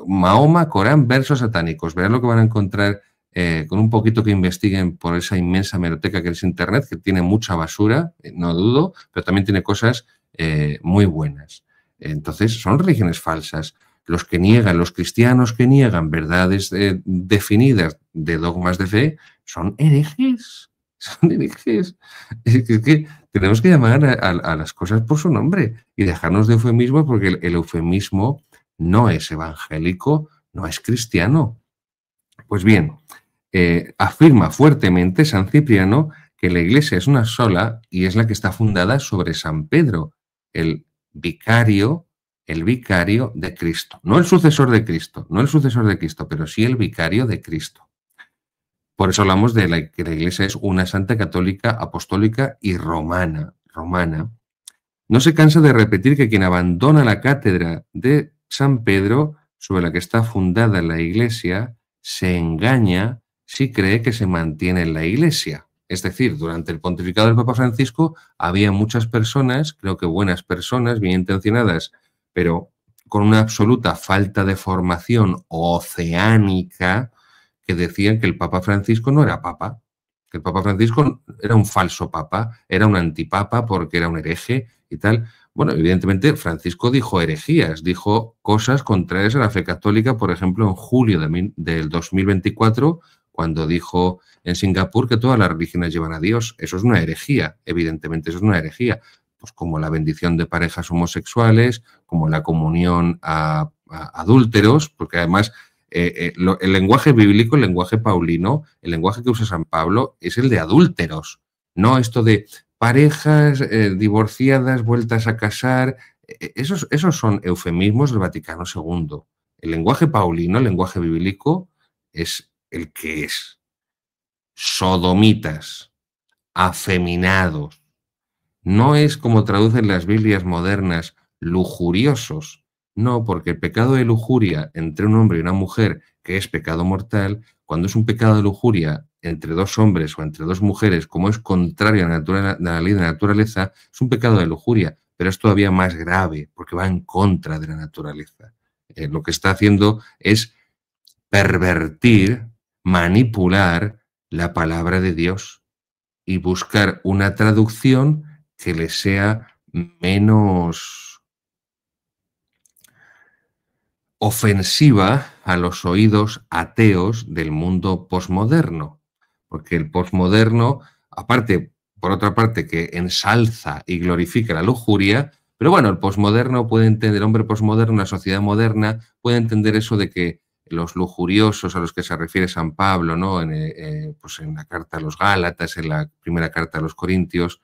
Mahoma, Corán, versos satánicos. Verán lo que van a encontrar con un poquito que investiguen por esa inmensa hemeroteca que es Internet, que tiene mucha basura, no dudo, pero también tiene cosas muy buenas. Entonces, son religiones falsas. Los cristianos que niegan verdades definidas de dogmas de fe, son herejes. Son herejes. Es que tenemos que llamar a las cosas por su nombre y dejarnos de eufemismos, porque el eufemismo no es evangélico, no es cristiano. Pues bien, afirma fuertemente San Cipriano que la Iglesia es una sola y es la que está fundada sobre San Pedro, el vicario de Cristo. No el sucesor de Cristo, pero sí el vicario de Cristo. Por eso hablamos de que la Iglesia es una santa católica, apostólica y romana. No se cansa de repetir que quien abandona la cátedra de San Pedro, sobre la que está fundada la Iglesia, se engaña si cree que se mantiene en la Iglesia. Es decir, durante el pontificado del Papa Francisco había muchas personas, creo que buenas personas, bien intencionadas, pero con una absoluta falta de formación oceánica, que decían que el Papa Francisco no era papa, que el Papa Francisco era un falso papa, era un antipapa porque era un hereje y tal. Bueno, evidentemente Francisco dijo herejías, dijo cosas contrarias a la fe católica, por ejemplo, en julio del 2024, cuando dijo en Singapur que todas las religiones llevan a Dios. Eso es una herejía, evidentemente, eso es una herejía. pues como la bendición de parejas homosexuales, como la comunión a adúlteros, porque además el lenguaje bíblico, el lenguaje paulino, el lenguaje que usa San Pablo es el de adúlteros, no esto de parejas divorciadas, vueltas a casar. Esos son eufemismos del Vaticano II. El lenguaje paulino, el lenguaje bíblico, es el que es. Sodomitas, afeminados. No es como traducen las Biblias modernas, lujuriosos. No, porque el pecado de lujuria entre un hombre y una mujer, que es pecado mortal, cuando es un pecado de lujuria entre dos hombres o entre dos mujeres, como es contrario a la ley de la naturaleza, es un pecado de lujuria, pero es todavía más grave, porque va en contra de la naturaleza. Lo que está haciendo es pervertir, manipular la palabra de Dios y buscar una traducción que le sea menos ofensiva a los oídos ateos del mundo posmoderno. Porque el posmoderno, aparte, por otra parte, que ensalza y glorifica la lujuria, pero bueno, el posmoderno puede entender, el hombre posmoderno, la sociedad moderna, puede entender eso de que los lujuriosos a los que se refiere San Pablo, ¿no? Pues en la carta a los Gálatas, en la primera carta a los Corintios,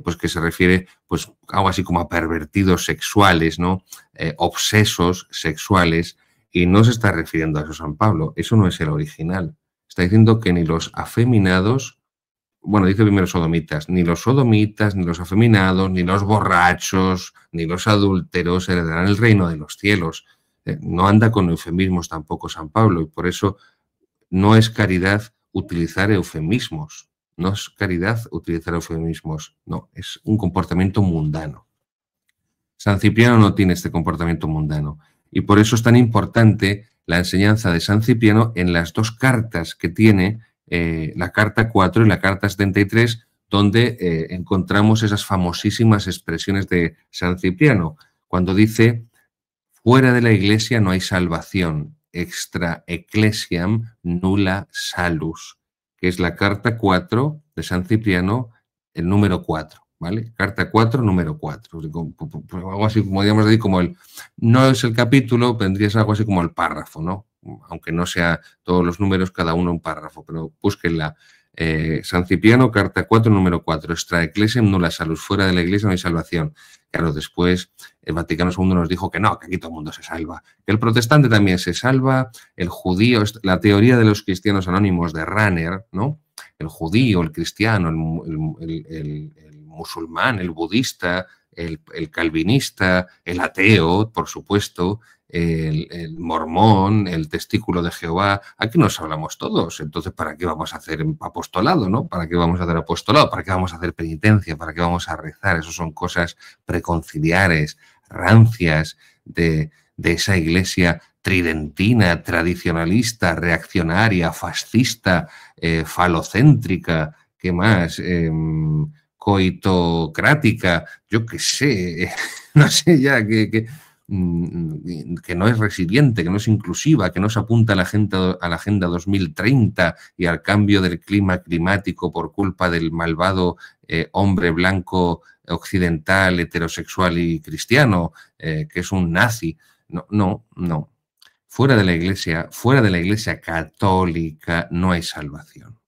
pues que se refiere pues algo así como a pervertidos sexuales, ¿no? Obsesos sexuales, y no se está refiriendo a eso San Pablo, eso no es el original. Está diciendo que ni los afeminados, bueno, dice primero sodomitas, ni los sodomitas, ni los afeminados, ni los borrachos, ni los adúlteros heredarán el reino de los cielos. No anda con eufemismos tampoco San Pablo, y por eso no es caridad utilizar eufemismos. No es caridad utilizar eufemismos, no, es un comportamiento mundano. San Cipriano no tiene este comportamiento mundano, y por eso es tan importante la enseñanza de San Cipriano en las dos cartas que tiene, la carta 4 y la carta 73, donde encontramos esas famosísimas expresiones de San Cipriano, cuando dice: fuera de la Iglesia no hay salvación, extra ecclesiam nulla salus, que es la carta 4 de San Cipriano, el número 4, ¿vale? Carta 4, número 4. Algo así, como digamos decir, como el, no es el capítulo, vendría algo así como el párrafo, ¿no? Aunque no sea todos los números, cada uno un párrafo, pero búsquenla. San Cipriano, carta 4, número 4, extra ecclesiam nulla salus, fuera de la Iglesia no hay salvación. Claro, después el Vaticano II nos dijo que no, que aquí todo el mundo se salva, que el protestante también se salva, el judío, la teoría de los cristianos anónimos de Rahner, ¿no? El judío, el cristiano, el musulmán, el budista, el calvinista, el ateo, por supuesto, el mormón, el testículo de Jehová. Aquí nos hablamos todos. Entonces, ¿para qué vamos a hacer apostolado, no? ¿Para qué vamos a hacer apostolado? ¿Para qué vamos a hacer penitencia? ¿Para qué vamos a rezar? Eso son cosas preconciliares, rancias de esa iglesia tridentina, tradicionalista, reaccionaria, fascista, falocéntrica, ¿qué más? Coitocrática, yo qué sé, no sé ya, que no es resiliente, que no es inclusiva, que no se apunta a la Agenda 2030 y al cambio del clima climático por culpa del malvado hombre blanco occidental, heterosexual y cristiano, que es un nazi. No, no, no. Fuera de la Iglesia católica no hay salvación.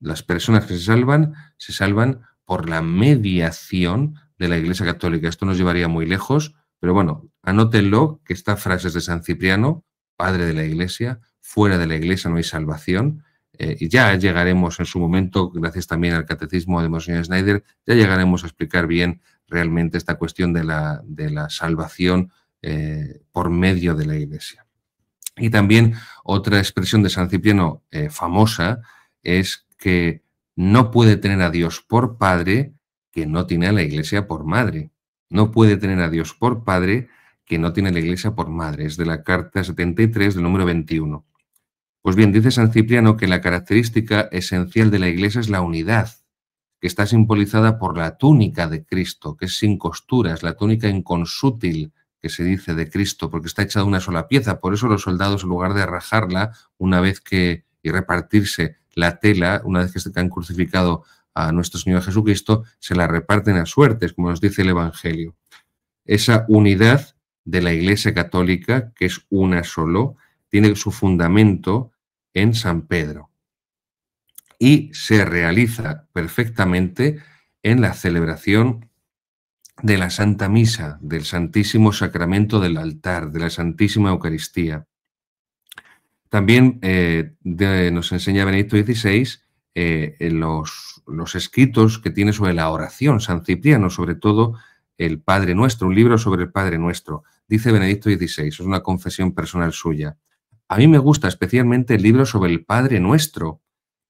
Las personas que se salvan por la mediación de la Iglesia Católica. Esto nos llevaría muy lejos, pero bueno, anótenlo, que está frases de San Cipriano, padre de la Iglesia: fuera de la Iglesia no hay salvación, y ya llegaremos en su momento, gracias también al catecismo de Monseñor Schneider, ya llegaremos a explicar bien realmente esta cuestión de la salvación por medio de la Iglesia. Y también otra expresión de San Cipriano famosa es que no puede tener a Dios por padre quien no tiene a la Iglesia por madre. No puede tener a Dios por padre quien no tiene a la Iglesia por madre. Es de la carta 73 del número 21. Pues bien, dice San Cipriano que la característica esencial de la Iglesia es la unidad, que está simbolizada por la túnica de Cristo, que es sin costuras, la túnica inconsútil que se dice de Cristo, porque está hecha de una sola pieza. Por eso los soldados, en lugar de rajarla una vez que y repartirse la tela, una vez que se han crucificado a nuestro Señor Jesucristo, se la reparten a suertes, como nos dice el Evangelio. Esa unidad de la Iglesia Católica, que es una solo, tiene su fundamento en San Pedro y se realiza perfectamente en la celebración de la Santa Misa, del Santísimo Sacramento del altar, de la Santísima Eucaristía. También nos enseña Benedicto XVI en los escritos que tiene sobre la oración, San Cipriano, sobre todo el Padre Nuestro, un libro sobre el Padre Nuestro. Dice Benedicto XVI, es una confesión personal suya. A mí me gusta especialmente el libro sobre el Padre Nuestro,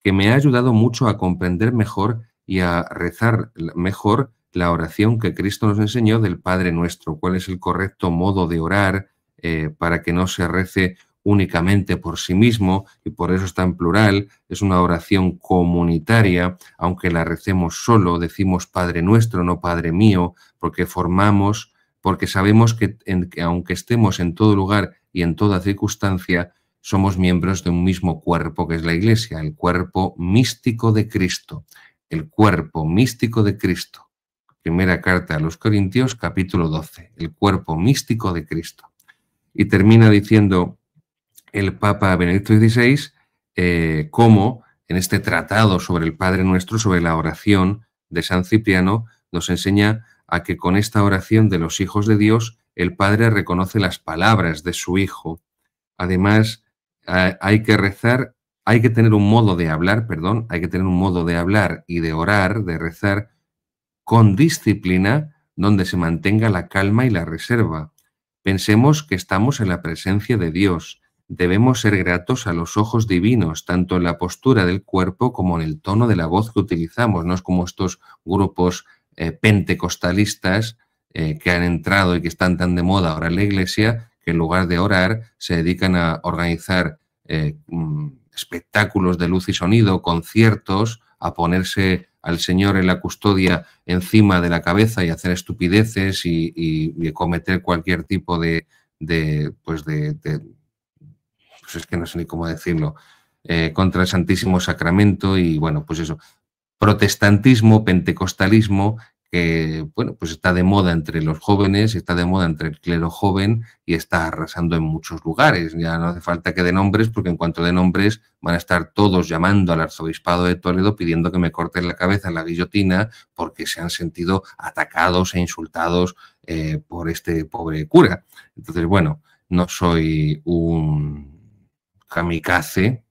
que me ha ayudado mucho a comprender mejor y a rezar mejor la oración que Cristo nos enseñó del Padre Nuestro, cuál es el correcto modo de orar para que no se rece únicamente por sí mismo, y por eso está en plural. Es una oración comunitaria, aunque la recemos solo, decimos Padre Nuestro, no Padre Mío, porque sabemos que aunque estemos en todo lugar y en toda circunstancia, somos miembros de un mismo cuerpo que es la Iglesia, el cuerpo místico de Cristo, el cuerpo místico de Cristo. Primera carta a los Corintios, capítulo 12, el cuerpo místico de Cristo. Y termina diciendo el Papa Benedicto XVI cómo en este tratado sobre el Padre Nuestro, sobre la oración de San Cipriano, nos enseña a que con esta oración de los hijos de Dios, el Padre reconoce las palabras de su Hijo. Además, hay que rezar, hay que tener un modo de hablar, hay que tener un modo de hablar y de orar, de rezar, con disciplina, donde se mantenga la calma y la reserva. Pensemos que estamos en la presencia de Dios. Debemos ser gratos a los ojos divinos, tanto en la postura del cuerpo como en el tono de la voz que utilizamos. No es como estos grupos pentecostalistas que han entrado y que están tan de moda ahora en la Iglesia, que en lugar de orar se dedican a organizar espectáculos de luz y sonido, conciertos, a ponerse al Señor en la custodia encima de la cabeza y hacer estupideces y cometer cualquier tipo pues es que no sé ni cómo decirlo, contra el Santísimo Sacramento y bueno, pues eso, protestantismo, pentecostalismo, que bueno, pues está de moda entre los jóvenes, está de moda entre el clero joven y está arrasando en muchos lugares. Ya no hace falta que dé nombres, porque en cuanto de nombres van a estar todos llamando al arzobispado de Toledo pidiendo que me corten la cabeza en la guillotina porque se han sentido atacados e insultados por este pobre cura. Entonces, bueno, no soy un kamikaze,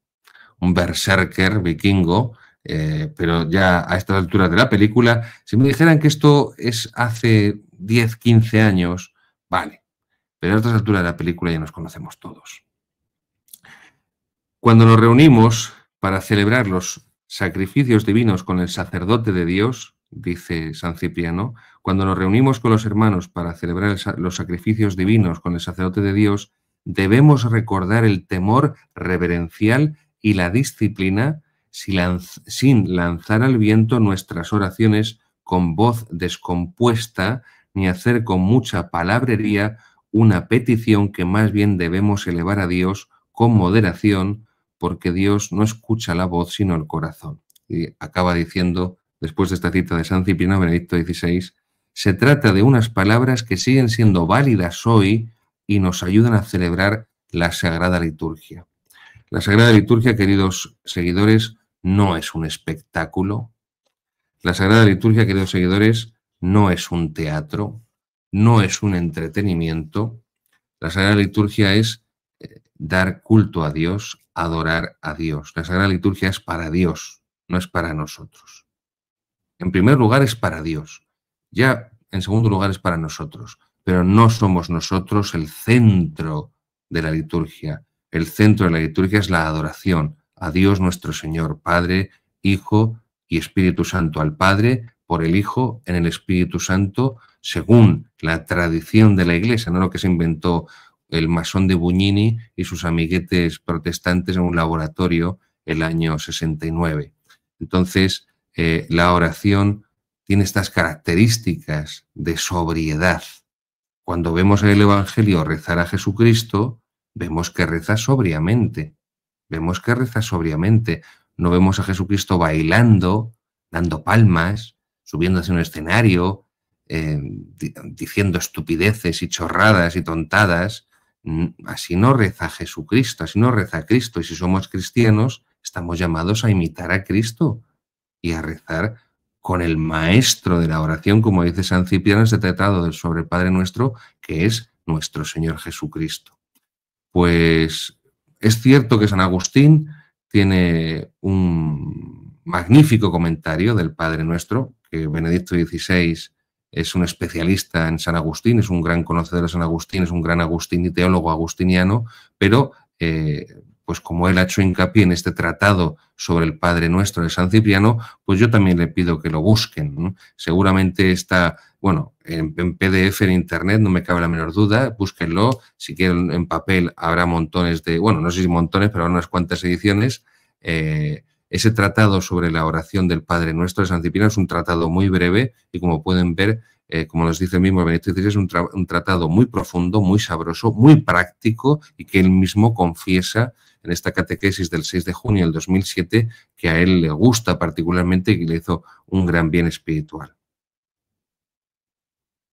un berserker vikingo, pero ya a estas alturas de la película, si me dijeran que esto es hace 10, 15 años, vale, pero a estas alturas de la película ya nos conocemos todos. Cuando nos reunimos para celebrar los sacrificios divinos con el sacerdote de Dios, dice San Cipriano, cuando nos reunimos con los hermanos para celebrar los sacrificios divinos con el sacerdote de Dios, debemos recordar el temor reverencial y la disciplina sin lanzar al viento nuestras oraciones con voz descompuesta, ni hacer con mucha palabrería una petición que más bien debemos elevar a Dios con moderación, porque Dios no escucha la voz sino el corazón. Y acaba diciendo, después de esta cita de San Cipriano, Benedicto XVI, se trata de unas palabras que siguen siendo válidas hoy y nos ayudan a celebrar la Sagrada Liturgia. La Sagrada Liturgia, queridos seguidores, no es un espectáculo. La Sagrada Liturgia, queridos seguidores, no es un teatro, no es un entretenimiento. La Sagrada Liturgia es dar culto a Dios, adorar a Dios. La Sagrada Liturgia es para Dios, no es para nosotros. En primer lugar es para Dios, ya en segundo lugar es para nosotros, pero no somos nosotros el centro de la liturgia. El centro de la liturgia es la adoración a Dios nuestro Señor, Padre, Hijo y Espíritu Santo, al Padre por el Hijo en el Espíritu Santo, según la tradición de la Iglesia, no lo que se inventó el masón de Bugnini y sus amiguetes protestantes en un laboratorio el año 69. Entonces, la oración tiene estas características de sobriedad. Cuando vemos en el Evangelio rezar a Jesucristo, vemos que reza sobriamente. Vemos que reza sobriamente. No vemos a Jesucristo bailando, dando palmas, subiéndose a un escenario, diciendo estupideces y chorradas y tontadas. Así no reza Jesucristo, así no reza Cristo. Y si somos cristianos, estamos llamados a imitar a Cristo y a rezar con el maestro de la oración, como dice San Cipriano, este tratado sobre el Padre Nuestro, que es nuestro Señor Jesucristo. Pues es cierto que San Agustín tiene un magnífico comentario del Padre Nuestro, que Benedicto XVI es un especialista en San Agustín, es un gran conocedor de San Agustín, es un gran teólogo agustiniano, pero pues como él ha hecho hincapié en este tratado sobre el Padre Nuestro de San Cipriano, pues yo también le pido que lo busquen, ¿no? Seguramente está, bueno, en PDF en Internet, no me cabe la menor duda, búsquenlo. Si quieren en papel habrá montones de, bueno, no sé si montones, pero habrá unas cuantas ediciones. Ese tratado sobre la oración del Padre Nuestro de San Cipriano es un tratado muy breve y, como pueden ver, como nos dice el mismo Benedicto XVI, es un tratado muy profundo, muy sabroso, muy práctico, y que él mismo confiesa en esta catequesis del 6 de junio del 2007 que a él le gusta particularmente y que le hizo un gran bien espiritual.